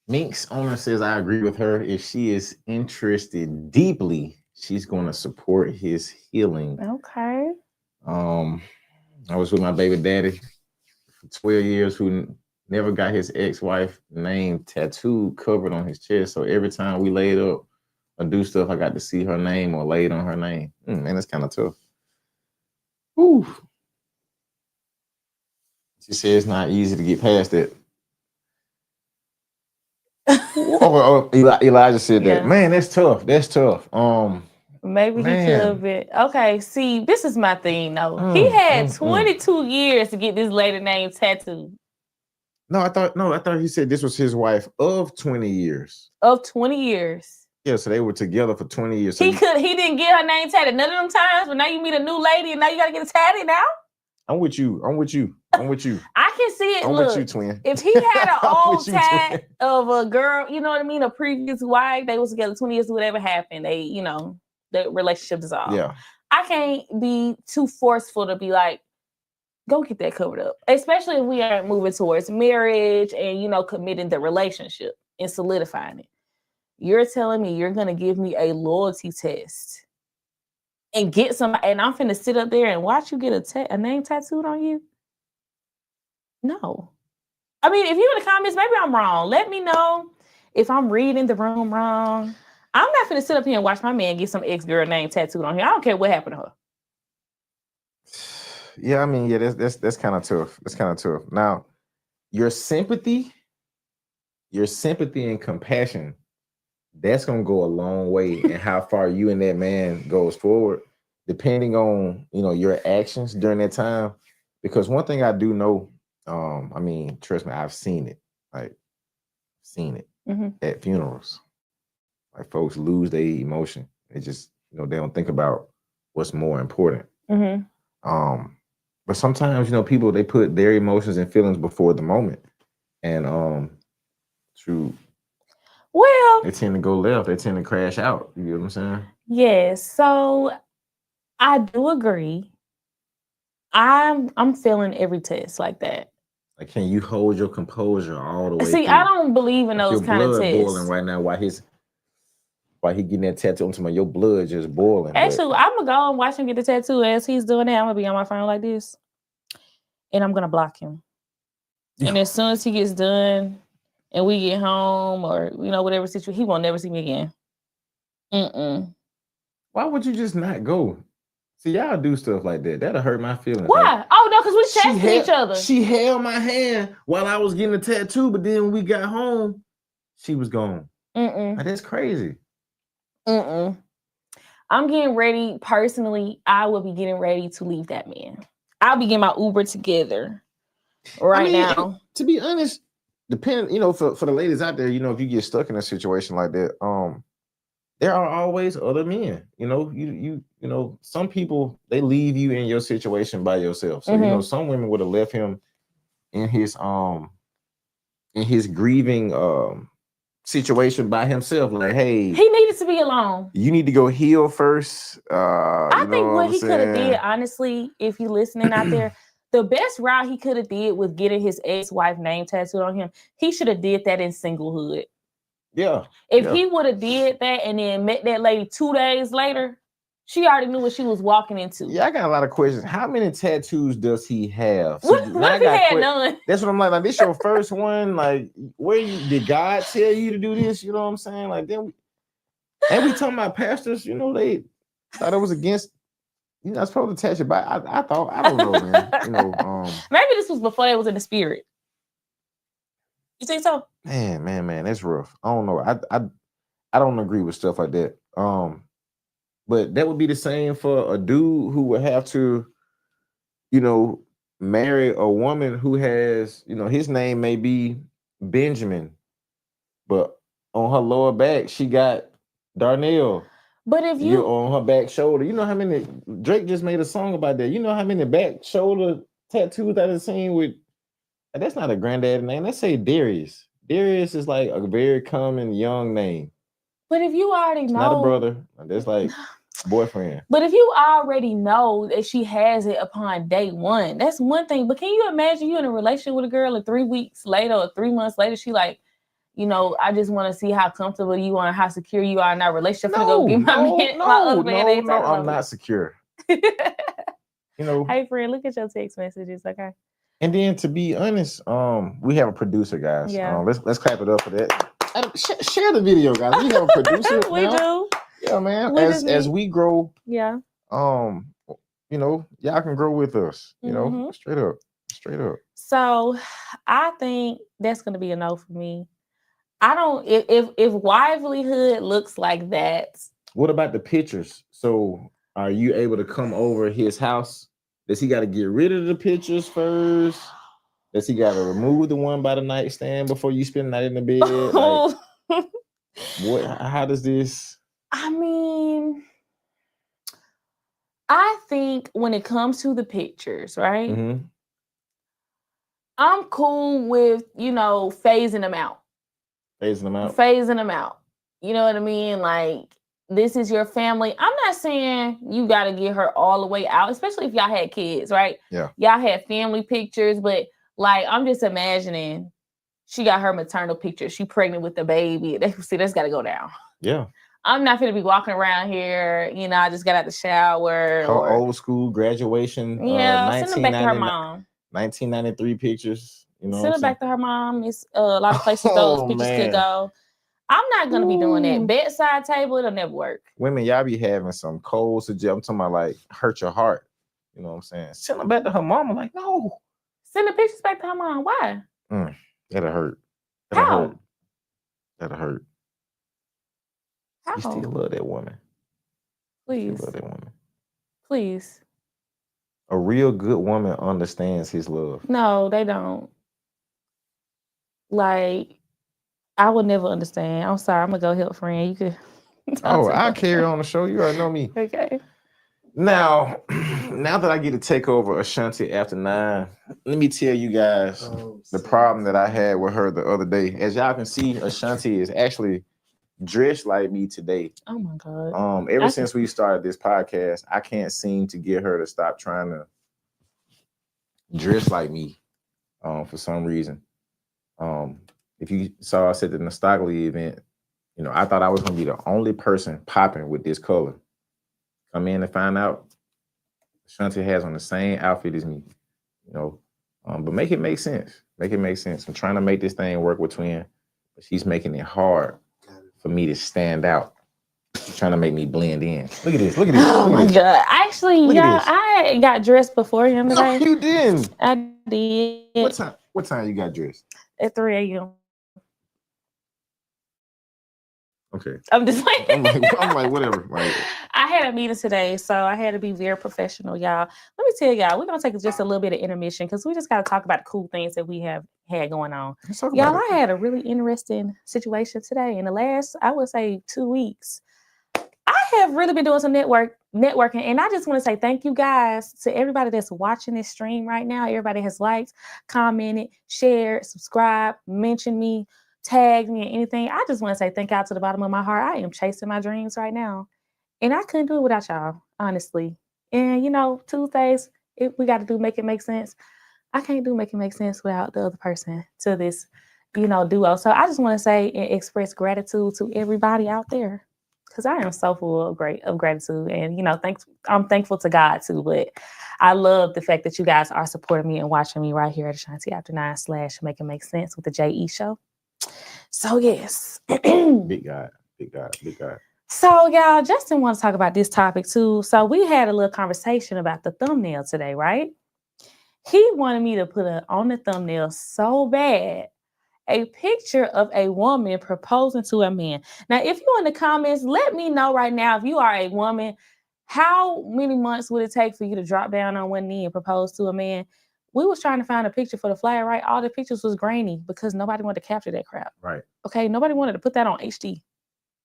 Mink's owner says I agree with her. If she is interested deeply, she's going to support his healing. Okay. I was with my baby daddy for 12 years who never got his ex-wife name tattooed, covered on his chest. So every time we laid up or do stuff, I got to see her name or laid on her name. Man, that's kind of tough. Whew. She said it's not easy to get past that. Elijah said that. Man, that's tough. That's tough. Maybe he could have been. Okay, see, this is my thing though. He had 22 years to get this lady name tattooed. No, I thought he said this was his wife of 20 years. Of 20 years. Yeah, so they were together for 20 years. So he didn't get her name tatted none of them times, but now you meet a new lady and now you gotta get a tatted now? I'm with you. I can see it. I'm Look, with you, twin. If he had an old tat of a girl, you know what I mean, a previous wife, they was together 20 years, whatever happened, they, the relationship dissolved. Yeah. I can't be too forceful to be like, go get that covered up. Especially if we aren't moving towards marriage and, committing the relationship and solidifying it. You're telling me you're going to give me a loyalty test and get somebody, and I'm finna sit up there and watch you get a name tattooed on you? No. I mean, if you're in the comments, maybe I'm wrong. Let me know if I'm reading the room wrong. I'm not finna sit up here and watch my man get some ex-girl name tattooed on here. I don't care what happened to her. Yeah, I mean, that's kind of tough. That's kind of tough. Now, your sympathy and compassion, that's gonna go a long way in how far you and that man goes forward, depending on your actions during that time. Because one thing I do know, I mean, trust me, I've seen it. At funerals. Like folks lose their emotion. They just they don't think about what's more important. But sometimes people, they put their emotions and feelings before the moment. And true. Well, they tend to go left. They tend to crash out. You know what I'm saying? Yes. So I do agree. I'm failing every test like that. Like, can you hold your composure all the way See, through? I don't believe in like those kind of blood tests. boiling right now while he getting that tattoo on somebody, your blood just boiling. Actually, I'm gonna go and watch him get the tattoo as he's doing that. I'm gonna be on my phone like this. And I'm gonna block him. And as soon as he gets done and we get home or whatever situation, he won't never see me again. Why would you just not go? See, y'all do stuff like that. That'll hurt my feelings. Why? Like, Oh no, because we tested each other. She held my hand while I was getting a tattoo, but then when we got home, she was gone. Like, that's crazy. I'm getting ready. Personally, I will be getting ready to leave that man. I'll be getting my Uber together now. To be honest, depending, for the ladies out there, if you get stuck in a situation like that, there are always other men. Some people, they leave you in your situation by yourself. So some women would have left him in his grieving situation by himself. Like, hey, he needed to be alone. You need to go heal first. I think what he could have did, honestly, if you listening out there, the best route he could have did was getting his ex-wife name tattooed on him. He should have did that in singlehood. Yeah. If he would have did that and then met that lady 2 days later, she already knew what she was walking into. Yeah, I got a lot of questions. How many tattoos does he have? What if he had none? That's what I'm like. Like, this your first one? Like, did God tell you to do this? You know what I'm saying? Like, then we talking about pastors, they thought it was against, you're not supposed to touch it. But I thought, I don't know, man. Maybe this was before it was in the spirit. You think so? Man, that's rough. I don't know. I don't agree with stuff like that. But that would be the same for a dude who would have to, marry a woman who has, his name may be Benjamin, but on her lower back she got Darnell. But if you on her back shoulder, you know how many, Drake just made a song about that. You know how many back shoulder tattoos I've seen with. That's not a granddaddy name. Let's say Darius. Darius is like a very common young name. But if you already know, not a brother. That's like boyfriend. But if you already know that she has it upon day one, that's one thing. But can you imagine you in a relationship with a girl and 3 weeks later or 3 months later, she like, I just want to see how comfortable you are and how secure you are in our relationship. No, I'm not secure. Hey friend, look at your text messages, okay? And then, to be honest, we have a producer, guys. Yeah. Let's clap it up for that. Share the video, guys. We have a producer. We do. Yeah, man. As we grow, yeah. Y'all can grow with us. Straight up. So, I think that's gonna be a no for me. I don't. If livelihood looks like that. What about the pictures? So, are you able to come over his house? Does he got to get rid of the pictures first? Does he got to remove the one by the nightstand before you spend the night in the bed? Like, how does this? I mean, I think when it comes to the pictures, right? Mm-hmm. I'm cool with, phasing them out. Phasing them out. You know what I mean? Like, this is your family. I'm not saying you got to get her all the way out, especially if y'all had kids, right? Yeah. Y'all had family pictures, but like, I'm just imagining she got her maternal picture. She pregnant with the baby. That's got to go down. Yeah. I'm not going to be walking around here. I just got out the shower. Her old school graduation. Yeah, send them back to her mom. 1993 pictures. Send it back to her mom. It's a lot of places those pictures could go. I'm not going to be doing that. Bedside table, it'll never work. Women, y'all be having some cold suggestions. I'm talking about like hurt your heart. You know what I'm saying? Send them back to her mom. I'm like, no. Send the pictures back to her mom. Why? That'll hurt. How? That'll hurt. How? You still love that woman. Please. You love that woman. Please. A real good woman understands his love. No, they don't. Like, I would never understand. I'm sorry. I'm going to go help friend. You could. I'll carry on the show. You already know me. Okay. Now, now that I get to take over Ashanti after 9, let me tell you guys the problem that I had with her the other day. As y'all can see, Ashanti is actually dressed like me today. Oh my God. Ever since we started this podcast, I can't seem to get her to stop trying to dress like me for some reason. If you saw us at the Nostalgia event, you know, I thought I was gonna be the only person popping with this color. Come in and find out Ashanti has on the same outfit as me, you know. But make it make sense. Make it make sense. I'm trying to make this thing work with twin, but she's making it hard for me to stand out. She's trying to make me blend in. Look at this. Look at this. Oh my God. Actually, Look y'all, at this. I got dressed before him today. No, you didn't. I did. What time you got dressed? At 3 a.m. Okay. I'm just like, I'm like, whatever. Like, I had a meeting today, so I had to be very professional, y'all. Let me tell y'all, we're gonna take just a little bit of intermission because we just gotta talk about the cool things that we have had going on. Y'all, I had a really interesting situation today. In the last, I would say, 2 weeks, I have really been doing some networking, and I just want to say thank you guys to everybody that's watching this stream right now. Everybody has liked, commented, shared, subscribed, mentioned me, tagged me, and anything. I just want to say thank y'all to the bottom of my heart. I am chasing my dreams right now, and I couldn't do it without y'all, honestly. And you know, Tuesdays, we got to do Make It Make Sense. I can't do Make It Make Sense without the other person to this, you know, duo. So I just want to say and express gratitude to everybody out there. Because I am so full of gratitude, and you know, I'm thankful to God too. But I love the fact that you guys are supporting me and watching me right here at Ashanti After 9 / Make It Make Sense with the JE Show. So yes, big God. So y'all, Justin wants to talk about this topic too. So we had a little conversation about the thumbnail today, right? He wanted me to put on the thumbnail so bad. A picture of a woman proposing to a man. Now, if you're in the comments, let me know right now, if you are a woman, how many months would it take for you to drop down on one knee and propose to a man? We was trying to find a picture for the flag, right? All the pictures was grainy because nobody wanted to capture that crap. Right. Okay, nobody wanted to put that on HD.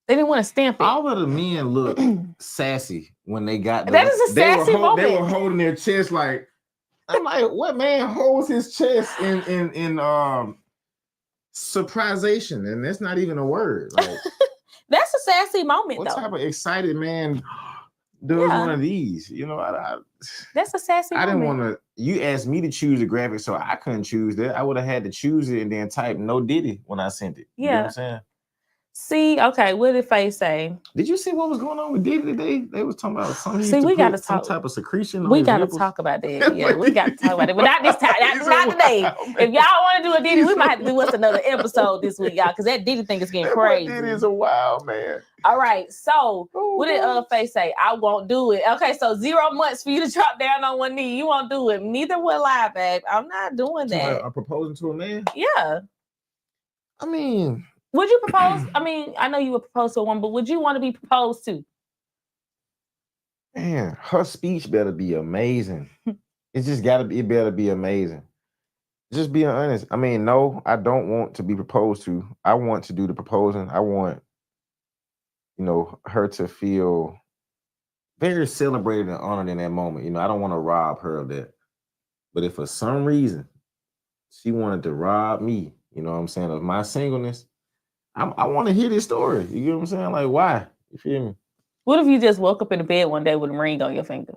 They didn't want to stamp it. All of the men look sassy when they got that is a sassy moment. They were holding their chest like, I'm like, what man holds his chest in surprisation, and that's not even a word. Like, that's a sassy moment. What though. type of excited man does one of these? You know, that's a sassy. I didn't want to. You asked me to choose a graphic, so I couldn't choose that. I would have had to choose it and then type "No Diddy" when I sent it. You know what I'm saying? See, okay, what did Faye say? Did you see what was going on with Diddy today? They was talking about something. See, we got to some talk. type of secretion. We got to talk about that. Yeah, we got to talk about it, but not this time. Not today. If y'all want to do a Diddy, we might have to do us another episode this week, y'all, because that Diddy thing is getting crazy. Diddy is a wild man. All right, so what did Faye say? I won't do it. Okay, so 0 months for you to drop down on one knee. You won't do it. Neither will I, babe. I'm not doing that. I'm proposing to a man? Yeah. I mean, would you propose? I mean, I know you would propose to a woman, but would you want to be proposed to? Man, her speech better be amazing. It better be amazing. Just being honest. I mean, no, I don't want to be proposed to. I want to do the proposing. I want, you know, her to feel very celebrated and honored in that moment. You know, I don't want to rob her of that. But if for some reason she wanted to rob me, you know what I'm saying, of my singleness, I want to hear this story. You get what I'm saying? Like, why? You feel me? What if you just woke up in the bed one day with a ring on your finger?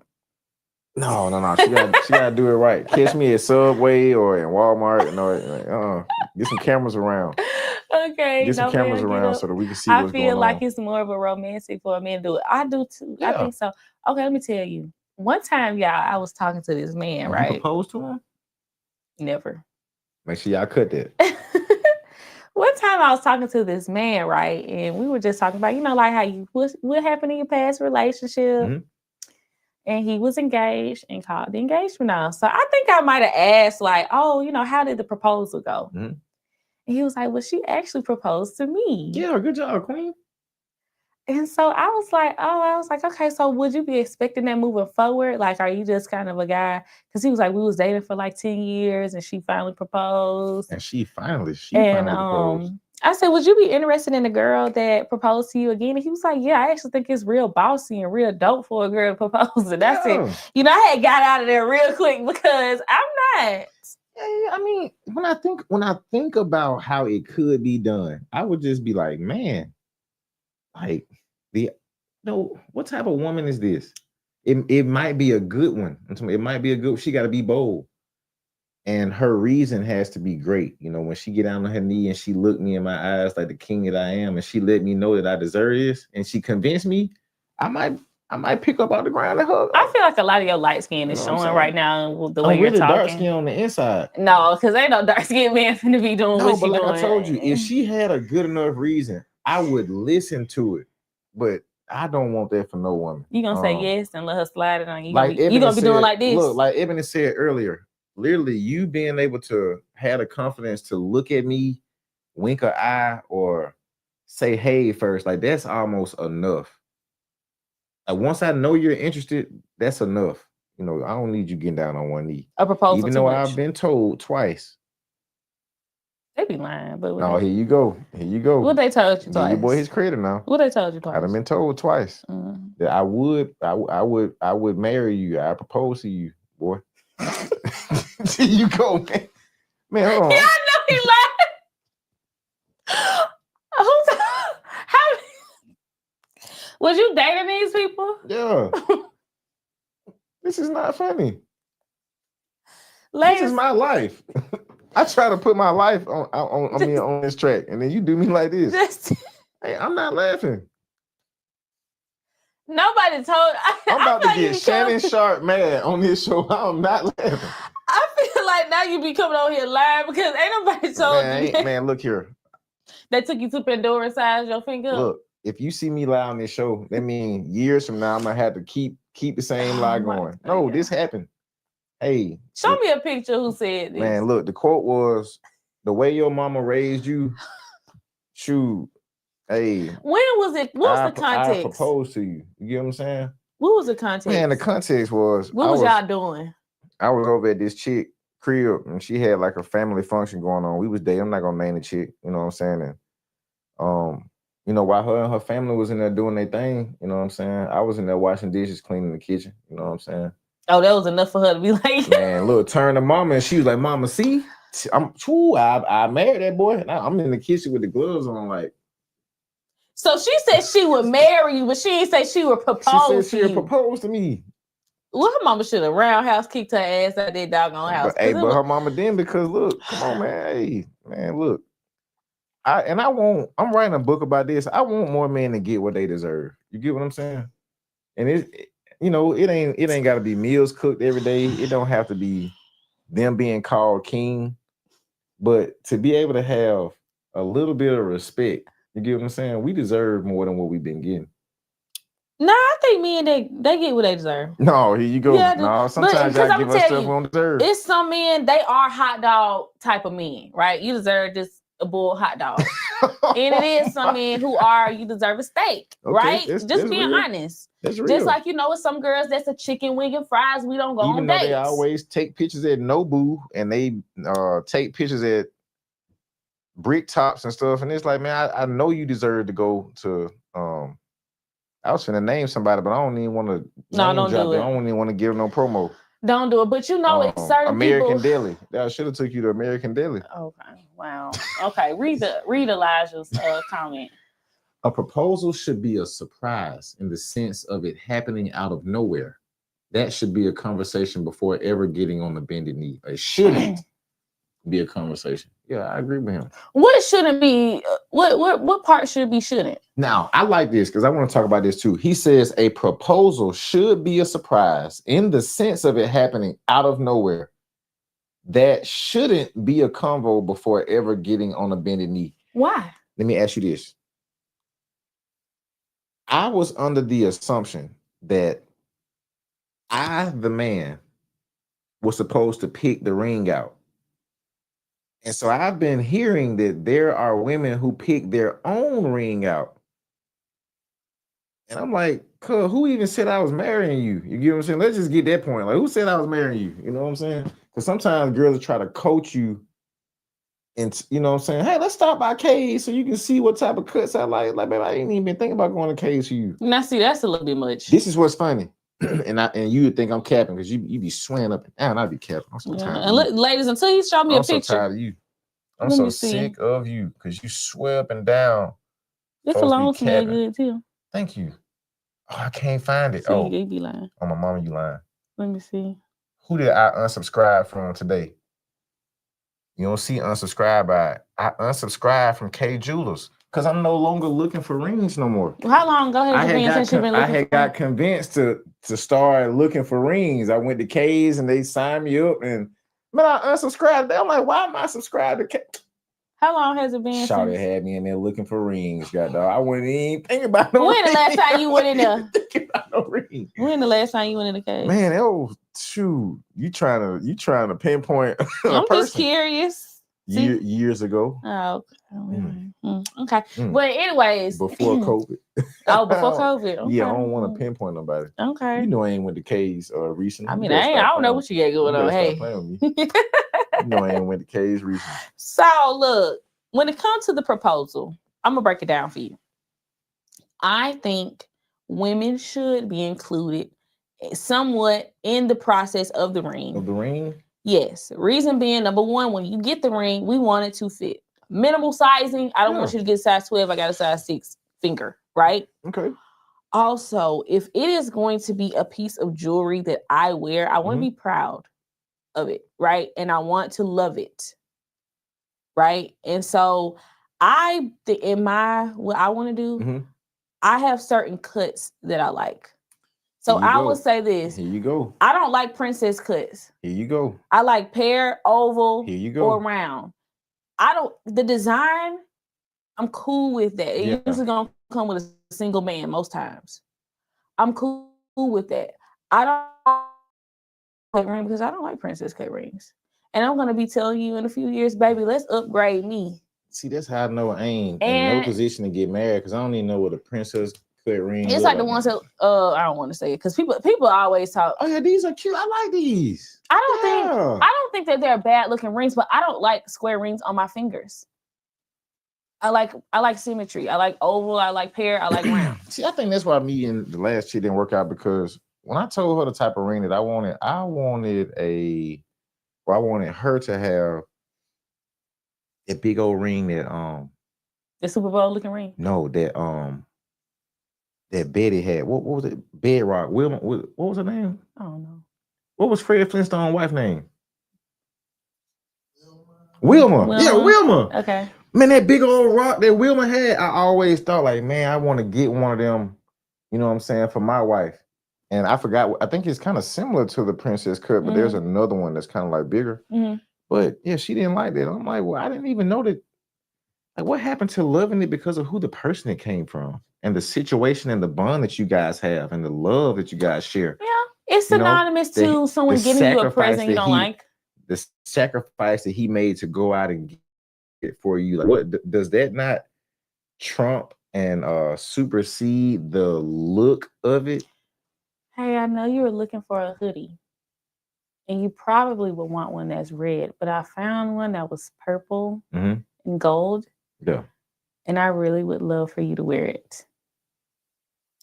No. She got to do it right. Catch me at Subway or in Walmart. No, get some cameras around. Okay. Get some cameras around so that we can see what's going on. I feel like it's more of a romantic for a man to do it. I do too. Yeah. I think so. Okay, let me tell you. One time, y'all, I was talking to this man, right? You proposed to him? Never. Make sure y'all cut that. One time I was talking to this man, right? And we were just talking about, you know, like how what happened in your past relationship. Mm-hmm. And he was engaged and called the engagement on. So I think I might have asked, like, oh, you know, how did the proposal go? Mm-hmm. And he was like, well, she actually proposed to me. Yeah, good job, queen. And so I was like, okay, so would you be expecting that moving forward? Like, are you just kind of a guy? Because he was like, we was dating for like 10 years and she finally proposed. And she finally proposed. I said, would you be interested in a girl that proposed to you again? And he was like, yeah, I actually think it's real bossy and real dope for a girl to propose. And that's it. You know, I had got out of there real quick because I'm not. Yeah, I mean, when I think about how it could be done, I would just be like, man, like what type of woman is this? It might be a good one. It might be a good. She got to be bold, and her reason has to be great. You know, when she get down on her knee and she looked me in my eyes like the king that I am, and she let me know that I deserve this, and she convinced me, I might pick up out the ground and hug. I feel like a lot of your light skin is showing right now with the way you're really talking. Dark skin on the inside. No, because ain't no dark skin man finna be doing what she doing. I told you, if she had a good enough reason, I would listen to it. But I don't want that for no woman. You gonna say yes and let her slide it on you? Like you gonna be doing like this? Look, like Ebony said earlier, literally you being able to have the confidence to look at me, wink an eye, or say hey first, like that's almost enough. Like once I know you're interested, that's enough. You know, I don't need you getting down on one knee. A proposal, even though I've been told twice. They be lying, but no, here you go. What they told you twice? Give your boy his credit now. What they told you twice? I've been told twice that I would marry you. I propose to you, boy. Here you go, man. Man, hold on. Yeah, I know he lied. How was you dating these people? Yeah. This is not funny. Ladies, this is my life. I try to put my life on this track, and then you do me like this. Hey, I'm not laughing. Nobody told. I'm about to get Shannon Sharp mad on this show. I'm not laughing. I feel like now you be coming on here lying because ain't nobody told you. Man, look here. They took you to Pandora and sized your finger. Look, if you see me lie on this show, that means years from now I'm gonna have to keep the same lie going. No, this happened. Hey, show me a picture who said this. Man, look, the quote was, "The way your mama raised you, shoot, hey." When was it? What was the context? I proposed to you. You get what I'm saying? What was the context? Man, the context was, what was y'all doing? I was over at this chick crib, and she had like a family function going on. We was dating. I'm not gonna name the chick. You know what I'm saying? And you know, while her and her family was in there doing their thing, you know what I'm saying? I was in there washing dishes, cleaning the kitchen. You know what I'm saying? Oh, that was enough for her to be like, man, look, turn to mama, and she was like, "Mama, see, I married that boy. Now I'm in the kitchen with the gloves on, like." So she said she would marry you, but she didn't say she would propose. She would propose to me. Well, her mama should have roundhouse kicked her ass out that doggone house. But her mama didn't, because look, come on, man. Hey, man, look. I'm writing a book about this. I want more men to get what they deserve. You get what I'm saying? And it ain't got to be meals cooked every day. It don't have to be them being called king, but to be able to have a little bit of respect. You get what I'm saying? We deserve more than what we've been getting. No, I think men they get what they deserve. No, here you go. Yeah, no, sometimes y'all give us stuff we don't deserve. It's some men, they are hot dog type of men, right? You deserve just a bull hot dog. And it is some men who you deserve a steak, right? Just being honest. That's real. Just like, with some girls that's a chicken wing and fries, we don't go on dates. They always take pictures at Nobu, and they take pictures at brick tops and stuff. And it's like, man, I know you deserve to go to I was finna name somebody, but I don't even want to. No, don't do it. I don't even want to give no promo. Don't do it. But it's certain American people. Deli. I should have took you to American Deli. Okay. Wow. Okay. Read Elijah's comment. A proposal should be a surprise in the sense of it happening out of nowhere. That should be a conversation before ever getting on the bended knee. It shouldn't be a conversation. Yeah, I agree with him. What shouldn't be? What part should be shouldn't? Now, I like this because I want to talk about this too. He says a proposal should be a surprise in the sense of it happening out of nowhere. That shouldn't be a convo before ever getting on a bended knee. Why? Let me ask you this. I was under the assumption that I, the man, was supposed to pick the ring out. And so I've been hearing that there are women who pick their own ring out. And I'm like, who even said I was marrying you? You get what I'm saying? Let's just get that point. Like, who said I was marrying you? You know what I'm saying? Because sometimes girls will try to coach you And you know what I'm saying? Hey, let's stop by K's so you can see what type of cuts I like. Like, baby, I ain't even thinking about going to K's for you. Now, see, that's a little bit much. This is what's funny. and you would think I'm capping because you be swaying up and down. I'd be capping. I'm so tired. And look, ladies, until you show me a picture. I'm so tired of you. I'm so sick of you because you swear up and down. This alone smell good too. Thank you. Oh, I can't find it. See, oh, you be lying. Oh, my mama, you lying. Let me see. Who did I unsubscribe from today? You don't see unsubscribe by. I unsubscribed from K Jewelers because I'm no longer looking for rings no more. Well, how long ago has it been since you've been looking? I got convinced to start looking for rings. I went to K's and they signed me up, and man, I unsubscribed. I'm like, why am I subscribed to K? How long has it been? Shawty had me in there looking for rings, God dog. I wouldn't even think about no When the last time you went in there? Thinking about no ring. When the last time you went in the case? Man, oh shoot, you trying to pinpoint? I'm just curious. Years ago. Oh, okay. But anyways, before COVID. Oh, before COVID. Okay. Yeah, I don't want to pinpoint nobody. Okay. You know, I ain't went to K's recently. I mean, I don't know what you got going on. Hey. You know, I ain't went to K's recently. So look, when it comes to the proposal, I'm gonna break it down for you. I think women should be included somewhat in the process of the ring. Of the ring? Yes. Reason being, number one, when you get the ring, we want it to fit. Minimal sizing. I don't want you to get size 12. I got a size 6 finger, right? Okay. Also, if it is going to be a piece of jewelry that I wear, I want to be proud of it, right? And I want to love it, right? And so what I want to do, I have certain cuts that I like. So I will say this. Here you go. I don't like princess cuts. Here you go. I like pear, oval, here you go. Or round. The design, I'm cool with that. It usually gonna come with a single man most times. I'm cool with that. I don't like ring because I don't like princess cut rings. And I'm gonna be telling you in a few years, baby, let's upgrade me. See, that's how I know I ain't in no position to get married because I don't even know what a princess cut ring. It's like the ones that I don't want to say it because people always talk. Oh yeah, these are cute. I like these. I don't think that they're bad looking rings, but I don't like square rings on my fingers. I like symmetry. I like oval. I like pear. I like round. See, I think that's why me and the last chick didn't work out because when I told her the type of ring that I wanted her to have a big old ring that the Super Bowl looking ring. No, that Betty had. What was it? Bedrock. Wilma. What was her name? I don't know. What was Fred Flintstone's wife's name? Wilma. Yeah, Wilma. Okay. Man, that big old rock that Wilma had, I always thought like, man, I want to get one of them, you know what I'm saying, for my wife. And I forgot, I think it's kind of similar to the princess cut, but there's another one that's kind of like bigger. But yeah, she didn't like that. I'm like, well, I didn't even know that. Like, what happened to loving it because of who the person it came from and the situation and the bond that you guys have and the love that you guys share? Yeah. It's synonymous to someone giving you a present you don't like. The sacrifice that he made to go out and get it for you. Like, what does that not trump and supersede the look of it? Hey, I know you were looking for a hoodie. And you probably would want one that's red, but I found one that was purple and gold. Yeah. And I really would love for you to wear it.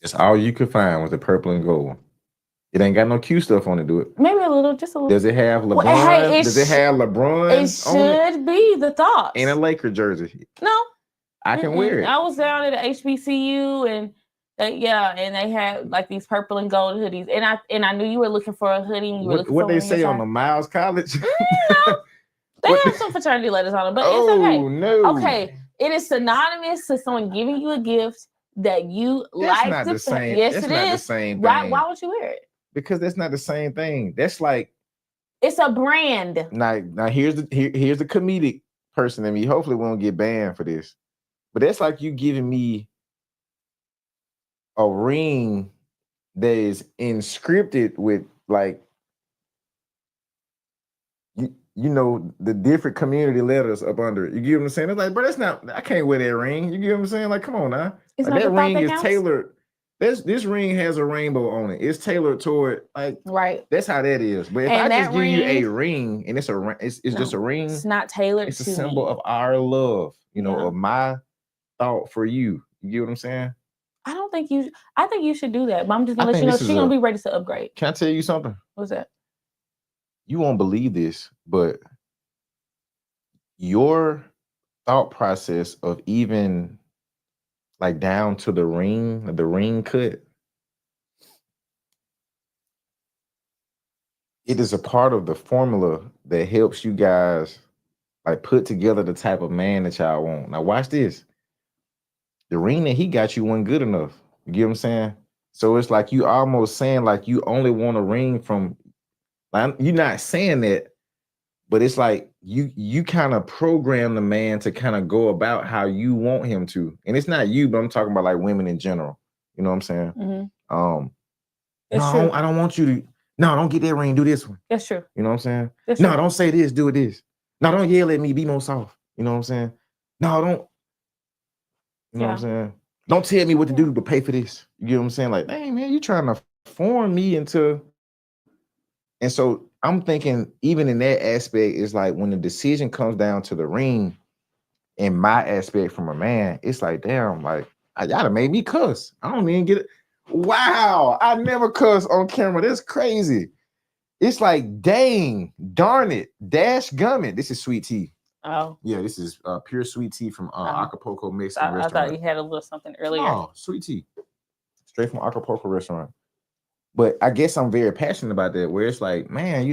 It's all you could find with the purple and gold. It ain't got no cute stuff on it, do it? Maybe a little, just a little. Does it have LeBron? Well, hey, does it have LeBron? It should be the thought. In a Laker jersey. No. I can wear it. I was down at the HBCU and they had like these purple and gold hoodies. And I knew you were looking for a hoodie. And you were looking what for they say on the Miles College? No. They have some fraternity letters on them, but it's okay. No. Okay. It is synonymous to someone giving you a gift that you like. Not the same. Yes, that's it not is. The same why thing. would you wear it? Because that's not the same thing. That's like it's a brand. Now here's the comedic person in me. Hopefully we won't get banned for this. But that's like you giving me a ring that is inscripted with like you know the different community letters up under it. You get what I'm saying? It's like, bro, that's not. I can't wear that ring. You get what I'm saying? Like, come on now. Like, that ring is tailored. This ring has a rainbow on it. It's tailored toward like right. That's how that is. But if And I just give ring, you a ring and it's just a ring, it's not tailored. It's to a symbol me. of our love, Yeah. of my thought for you. You get what I'm saying? I think you should do that. But I'm just gonna let you know she's gonna be ready to upgrade. Can I tell you something? What's that? You won't believe this, but your thought process of even like down to the ring cut, it is a part of the formula that helps you guys like put together the type of man that y'all want. Now watch this. The ring that he got you wasn't good enough. You get what I'm saying? So it's like you almost saying like you only want a ring from, like, you're not saying that, but it's like you kind of program the man to kind of go about how you want him to. And it's not you, but I'm talking about like women in general. You know what I'm saying? Mm-hmm. No, I don't want you to, no, don't get that ring, do this one. That's true. You know what I'm saying? That's no, true. Don't say this, do this. No, don't yell at me, be more soft. You know what I'm saying? No, don't. You know what I'm saying? Don't tell me what to do, but pay for this. You get what I'm saying? Like, hey man, you trying to form me into. And so I'm thinking, even in that aspect, it's like when the decision comes down to the ring, in my aspect from a man, it's like, damn, like y'all done made me cuss. I don't even get it. Wow, I never cuss on camera. That's crazy. It's like, dang, darn it, dash gummit. This is sweet tea. Oh. Yeah, this is pure sweet tea from Acapulco Mexican restaurant. I thought you had a little something earlier. Oh, sweet tea. Straight from Acapulco restaurant. But I guess I'm very passionate about that, where it's like, man,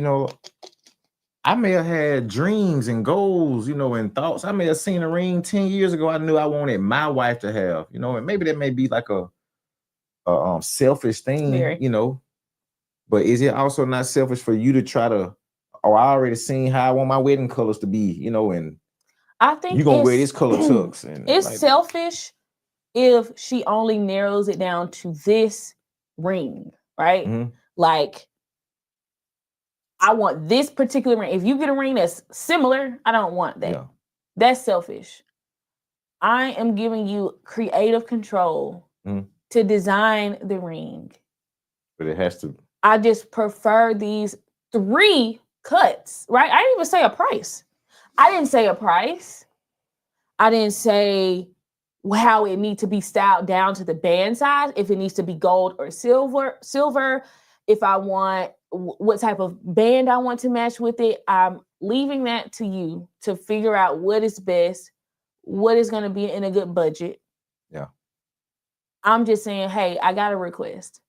I may have had dreams and goals, and thoughts. I may have seen a ring 10 years ago I knew I wanted my wife to have, and maybe that may be like a selfish thing, Very. But is it also not selfish for you to try to, I already seen how I want my wedding colors to be, and I think you're gonna wear this color tux. And it's like, selfish if she only narrows it down to this ring, right? Mm-hmm. Like, I want this particular ring. If you get a ring that's similar, I don't want that. Yeah. That's selfish. I am giving you creative control to design the ring. But it has to. I just prefer these 3 cuts, right? I didn't even say a price. I didn't say a price. I didn't say how it needs to be styled down to the band size, if it needs to be gold or silver, if I want what type of band I want to match with it. I'm leaving that to you to figure out what is best, what is going to be in a good budget. Yeah. I'm just saying, hey, I got a request.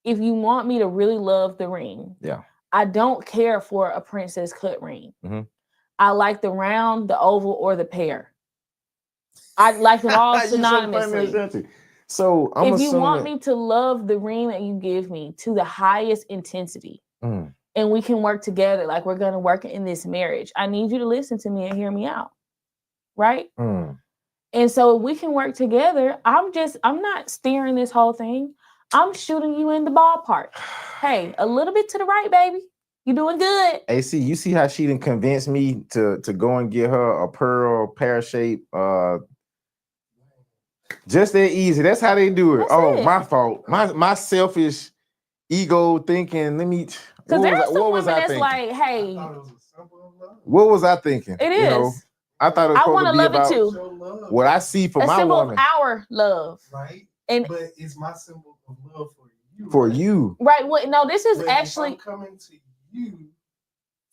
If you want me to really love the ring, I don't care for a princess cut ring. Mm-hmm. I like the round, the oval, or the pear. I like them all synonymously. So if you want me to love the ring that you give me to the highest intensity, and we can work together like we're going to work in this marriage, I need you to listen to me and hear me out. Right? And so we can work together. I'm not steering this whole thing. I'm shooting you in the ballpark. Hey, a little bit to the right, baby. You doing good. Hey, see, you see how she done convinced me to go and get her a pearl pear-shaped just that easy. That's how they do it. That's it. My fault. My selfish ego thinking, because there are some women that's like, hey. What was I thinking? It is. I thought it was supposed to be about it too. What I see for my woman. Of our love. Right. But it's my symbol of love for you. For you. Right. Well, no, this is actually. I'm coming to you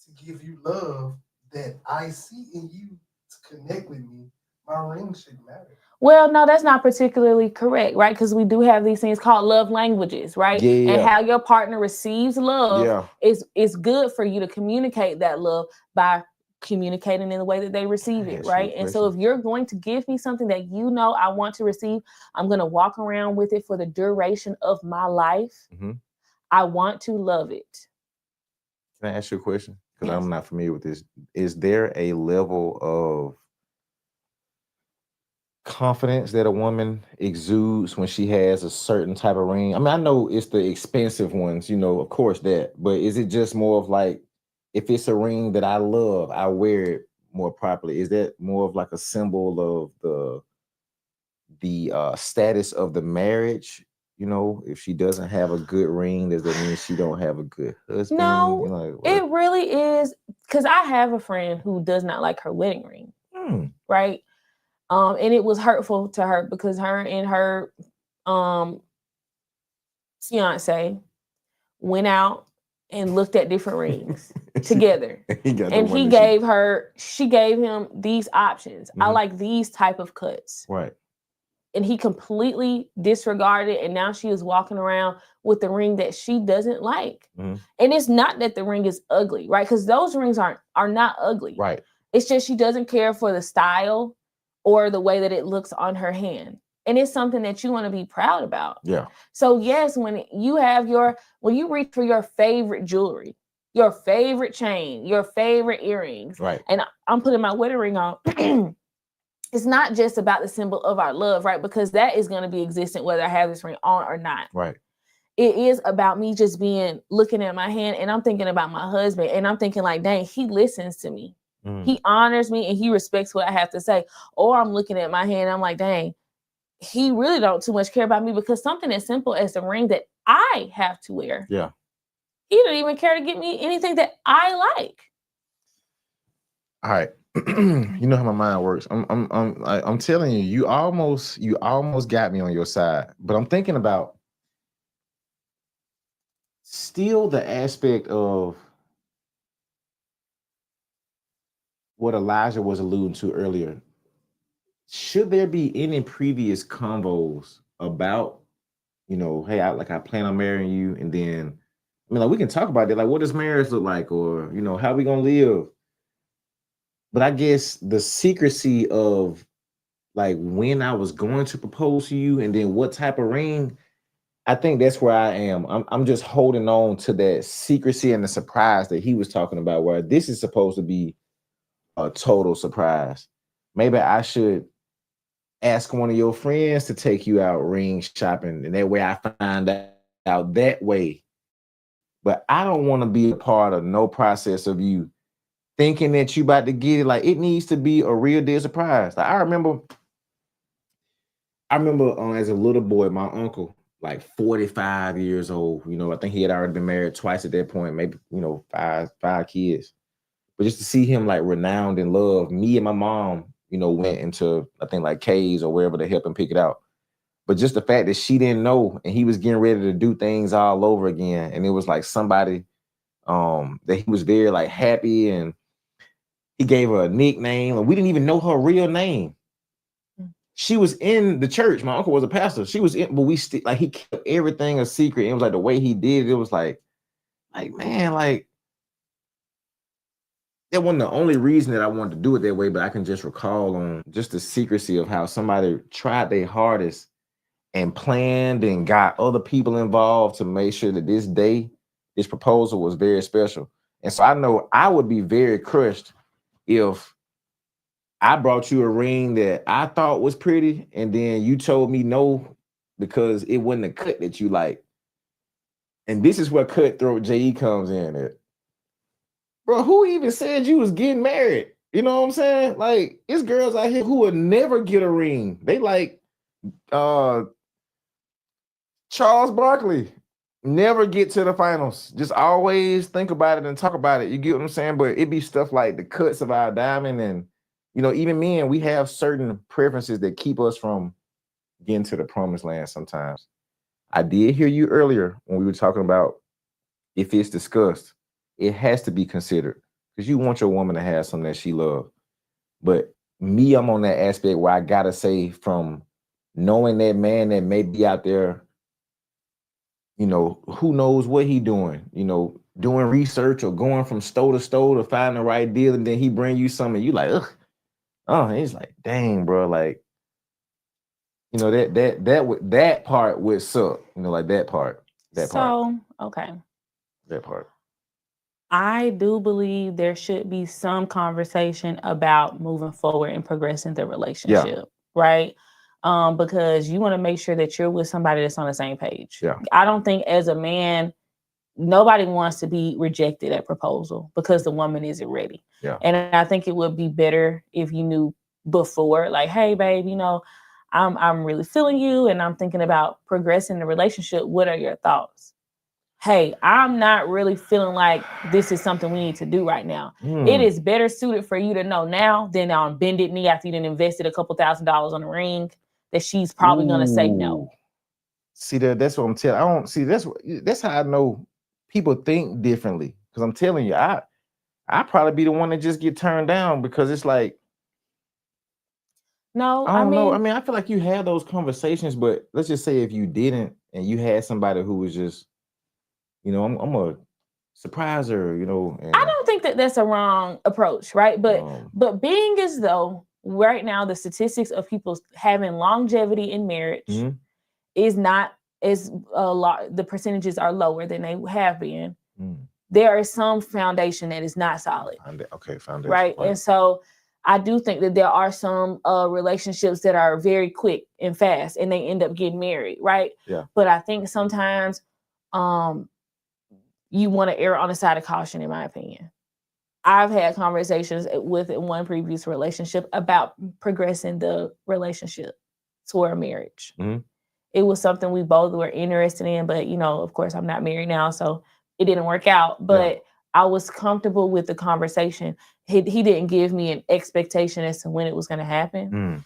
to give you love that I see in you to connect with me. My ring should matter. Well, no, that's not particularly correct, right? Because we do have these things called love languages, right? Yeah. And how your partner receives love is good for you to communicate that love by communicating in the way that they receive it, right? And so if you're going to give me something that I want to receive, I'm going to walk around with it for the duration of my life. Mm-hmm. I want to love it. Can I ask you a question? Because I'm not familiar with this. Is there a level of confidence that a woman exudes when she has a certain type of ring? I mean, I know it's the expensive ones, of course that, but is it just more of like, if it's a ring that I love, I wear it more properly? Is that more of like a symbol of the status of the marriage? you know, if she doesn't have a good ring, does that mean she don't have a good husband? No, you know, it really is, because I have a friend who does not like her wedding ring, right? And it was hurtful to her because her and her fiance went out and looked at different rings together. And she gave him these options. I like these type of cuts. Right. And he completely disregarded, and now she is walking around with the ring that she doesn't like. And it's not that the ring is ugly, right? Because those rings are not ugly. Right. It's just she doesn't care for the style or the way that it looks on her hand. And it's something that you want to be proud about. Yeah. So yes, when you reach for your favorite jewelry, your favorite chain, your favorite earrings, right? And I'm putting my wedding ring on. It's not just about the symbol of our love, right? Because that is going to be existent whether I have this ring on or not. Right. It is about me just looking at my hand, and I'm thinking about my husband, and I'm thinking like, dang, he listens to me. He honors me and he respects what I have to say. Or I'm looking at my hand, I'm like, dang, he really don't too much care about me, because something as simple as the ring that I have to wear. Yeah. He don't even care to get me anything that I like. All right. You know how my mind works. I'm telling you, you almost got me on your side. But I'm thinking about still the aspect of what Elijah was alluding to earlier. Should there be any previous convos about, you know, hey, I plan on marrying you, and then, I mean, like, we can talk about that, like, what does marriage look like, or, you know, how we gonna live? But I guess the secrecy of, like, when I was going to propose to you and then what type of ring, I think that's where I am. I'm just holding on to that secrecy and the surprise that he was talking about, where this is supposed to be a total surprise. Maybe I should ask one of your friends to take you out ring shopping, and that way I find out that way. But I don't want to be a part of no process of you thinking that you about to get it. Like, it needs to be a real deal surprise. Like, I remember as a little boy, my uncle, like 45 years old, you know, I think he had already been married twice at that point, maybe, you know, five kids. But just to see him like renowned and loved, me and my mom, you know, went into, I think, like K's or wherever to help him pick it out. But just the fact that she didn't know, and he was getting ready to do things all over again. And it was like somebody that he was very like happy, and he gave her a nickname, and we didn't even know her real name. She was in the church. My uncle was a pastor. She was in, but we still, like, he kept everything a secret. It was like the way he did it, it was like, man, like, that wasn't the only reason that I wanted to do it that way, but I can just recall on just the secrecy of how somebody tried their hardest and planned and got other people involved to make sure that this proposal was very special. And so I know I would be very crushed if I brought you a ring that I thought was pretty, and then you told me no because it wasn't a cut that you like. And this is where cutthroat JE comes in at. Bro, who even said you was getting married? You know what I'm saying? Like, it's girls out here who would never get a ring. They like Charles Barkley, never get to the finals. Just always think about it and talk about it. You get what I'm saying? But it be stuff like the cuts of our diamond, and, you know, even men, we have certain preferences that keep us from getting to the promised land sometimes. I did hear you earlier when we were talking about if it's discussed, it has to be considered, because you want your woman to have something that she loves. But me, I'm on that aspect where I gotta say, from knowing that man that may be out there, you know, who knows what he doing, you know, doing research or going from store to store to find the right deal, and then he bring you something, you like, ugh. Oh, he's like, dang, bro, like, you know, that part would suck, you know, like that part. Okay. That part. I do believe there should be some conversation about moving forward and progressing the relationship, right? Because you want to make sure that you're with somebody that's on the same page. Yeah. I don't think, as a man, nobody wants to be rejected at proposal because the woman isn't ready. Yeah. And I think it would be better if you knew before, like, hey, babe, you know, I'm really feeling you and I'm thinking about progressing the relationship. What are your thoughts? Hey, I'm not really feeling like this is something we need to do right now. It is better suited for you to know now than on bended knee after you done invested a couple $1,000s on a ring that she's probably gonna say no. See that's what I'm telling. I don't see that's how I know people think differently. Because I'm telling you, I probably be the one that just get turned down because it's like, no, I don't know. I mean, I feel like you had those conversations, but let's just say if you didn't and you had somebody who was just, you know, I'm a surprise her, you know. And, I don't think that that's a wrong approach, right? But being as though right now the statistics of people having longevity in marriage is not as a lot. The percentages are lower than they have been. There is some foundation that is not solid. Okay, foundation. Right? And so I do think that there are some relationships that are very quick and fast and they end up getting married, right? Yeah. But I think sometimes you want to err on the side of caution, in my opinion. I've had conversations with one previous relationship about progressing the relationship toward a marriage. It was something we both were interested in, but you know, of course, I'm not married now, so it didn't work out. But I was comfortable with the conversation. He didn't give me an expectation as to when it was going to happen.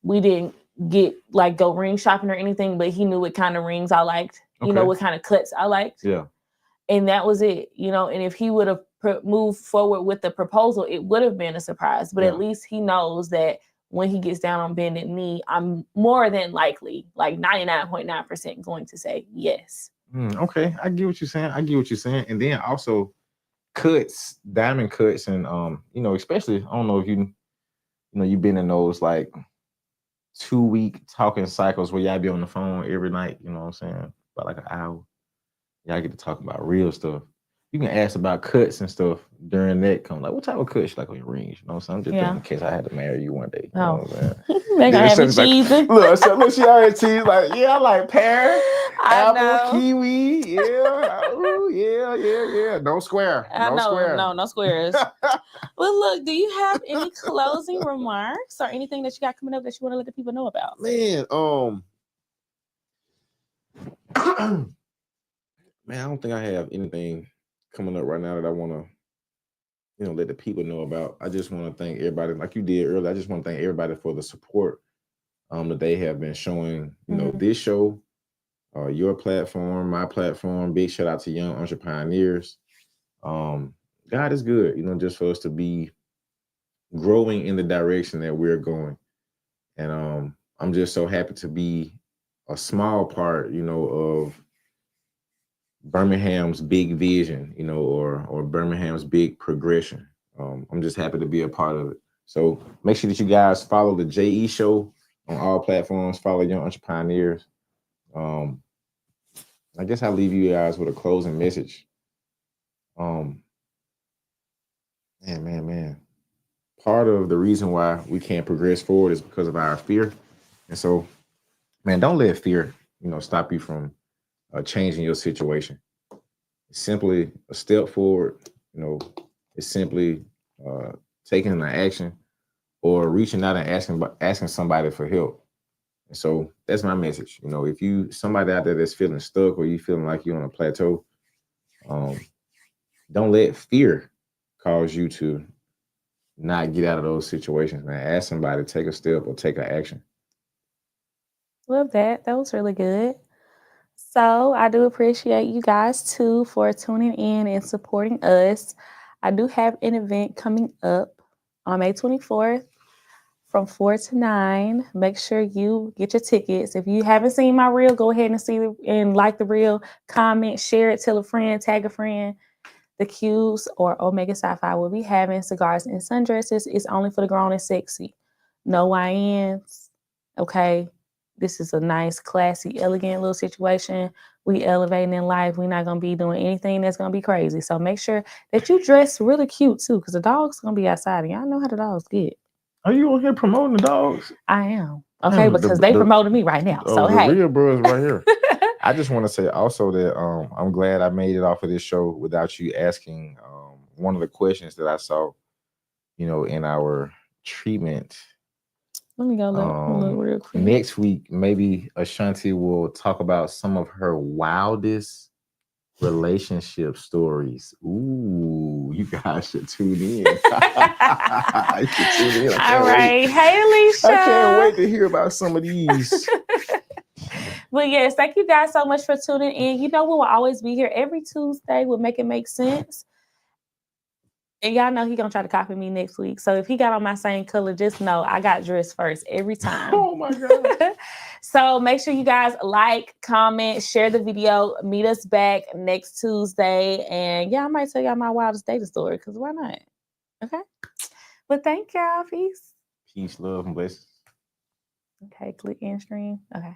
We didn't get like go ring shopping or anything, but he knew what kind of rings I liked. You know what kind of cuts I liked. Yeah. And that was it, you know. And if he would have moved forward with the proposal, it would have been a surprise. But at least he knows that when he gets down on bended knee, I'm more than likely, like 99.9% going to say yes. Okay, I get what you're saying. And then also cuts, diamond cuts, and you know, especially I don't know if you know you've been in those like 2-week talking cycles where y'all be on the phone every night. You know what I'm saying? About like an hour. Y'all get to talk about real stuff. You can ask about cuts and stuff during that. Come like, what type of cuts you like on your rings? You know what I'm saying? I'm just thinking in case I had to marry you one day. You know what I'm saying? They gonna have me cheesing. Like, look, she already cheese. Like, yeah, I like pear, apple, kiwi. Yeah, ooh, yeah. No square. No squares. Well, look, do you have any closing remarks or anything that you got coming up that you want to let the people know about? Man, man, I don't think I have anything coming up right now that I want to, you know, let the people know about. I just want to thank everybody, like you did earlier. I just want to thank everybody for the support that they have been showing, you know, this show, your platform, my platform. Big shout out to Young Entrepreneurs. God is good, you know, just for us to be growing in the direction that we're going. And I'm just so happy to be a small part, you know, of Birmingham's big vision, you know, or Birmingham's big progression. I'm just happy to be a part of it. So make sure that you guys follow the JE Show on all platforms. Follow Young Entrepreneurs. I guess I'll leave you guys with a closing message. Man. Part of the reason why we can't progress forward is because of our fear. And so, man, don't let fear, you know, stop you from changing your situation. It's simply a step forward, you know, it's simply taking an action or reaching out and asking somebody for help. And so that's my message. You know, if you somebody out there that's feeling stuck or you feeling like you're on a plateau, don't let fear cause you to not get out of those situations, man. Ask somebody to take a step or take an action. Love that. That was really good. So I do appreciate you guys too for tuning in and supporting us. I do have an event coming up on May 24th from 4 to 9. Make sure you get your tickets. If you haven't seen my reel, go ahead and see and like the reel, comment, share it, tell a friend, tag a friend. The Q's or Omega Sci-Fi will be having cigars and sundresses. It's only for the grown and sexy. No YNs. Okay. This is a nice, classy, elegant little situation. We elevating in life. We're not going to be doing anything that's going to be crazy. So make sure that you dress really cute too, because the dog's going to be outside. And y'all know how the dogs get. Are you on here promoting the dogs? I am. Okay, because they promoted me right now. So the hey. real bro is right here. I just want to say also that I'm glad I made it off of this show without you asking one of the questions that I saw, you know, in our treatment Let me go look real quick. Next week, maybe Ashanti will talk about some of her wildest relationship stories. Ooh, you guys should tune in. You should tune in. All right. Hey, Alicia. I can't wait to hear about some of these. But yes, thank you guys so much for tuning in. You know, we will always be here every Tuesday with Make It Make Sense. And y'all know he gonna try to copy me next week. So if he got on my same color, just know I got dressed first every time. Oh my God. So make sure you guys like, comment, share the video. Meet us back next Tuesday. And yeah, I might tell y'all my wildest dating story, because why not? Okay. But thank y'all. Peace. Peace, love, and blessings. Okay, click end stream. Okay.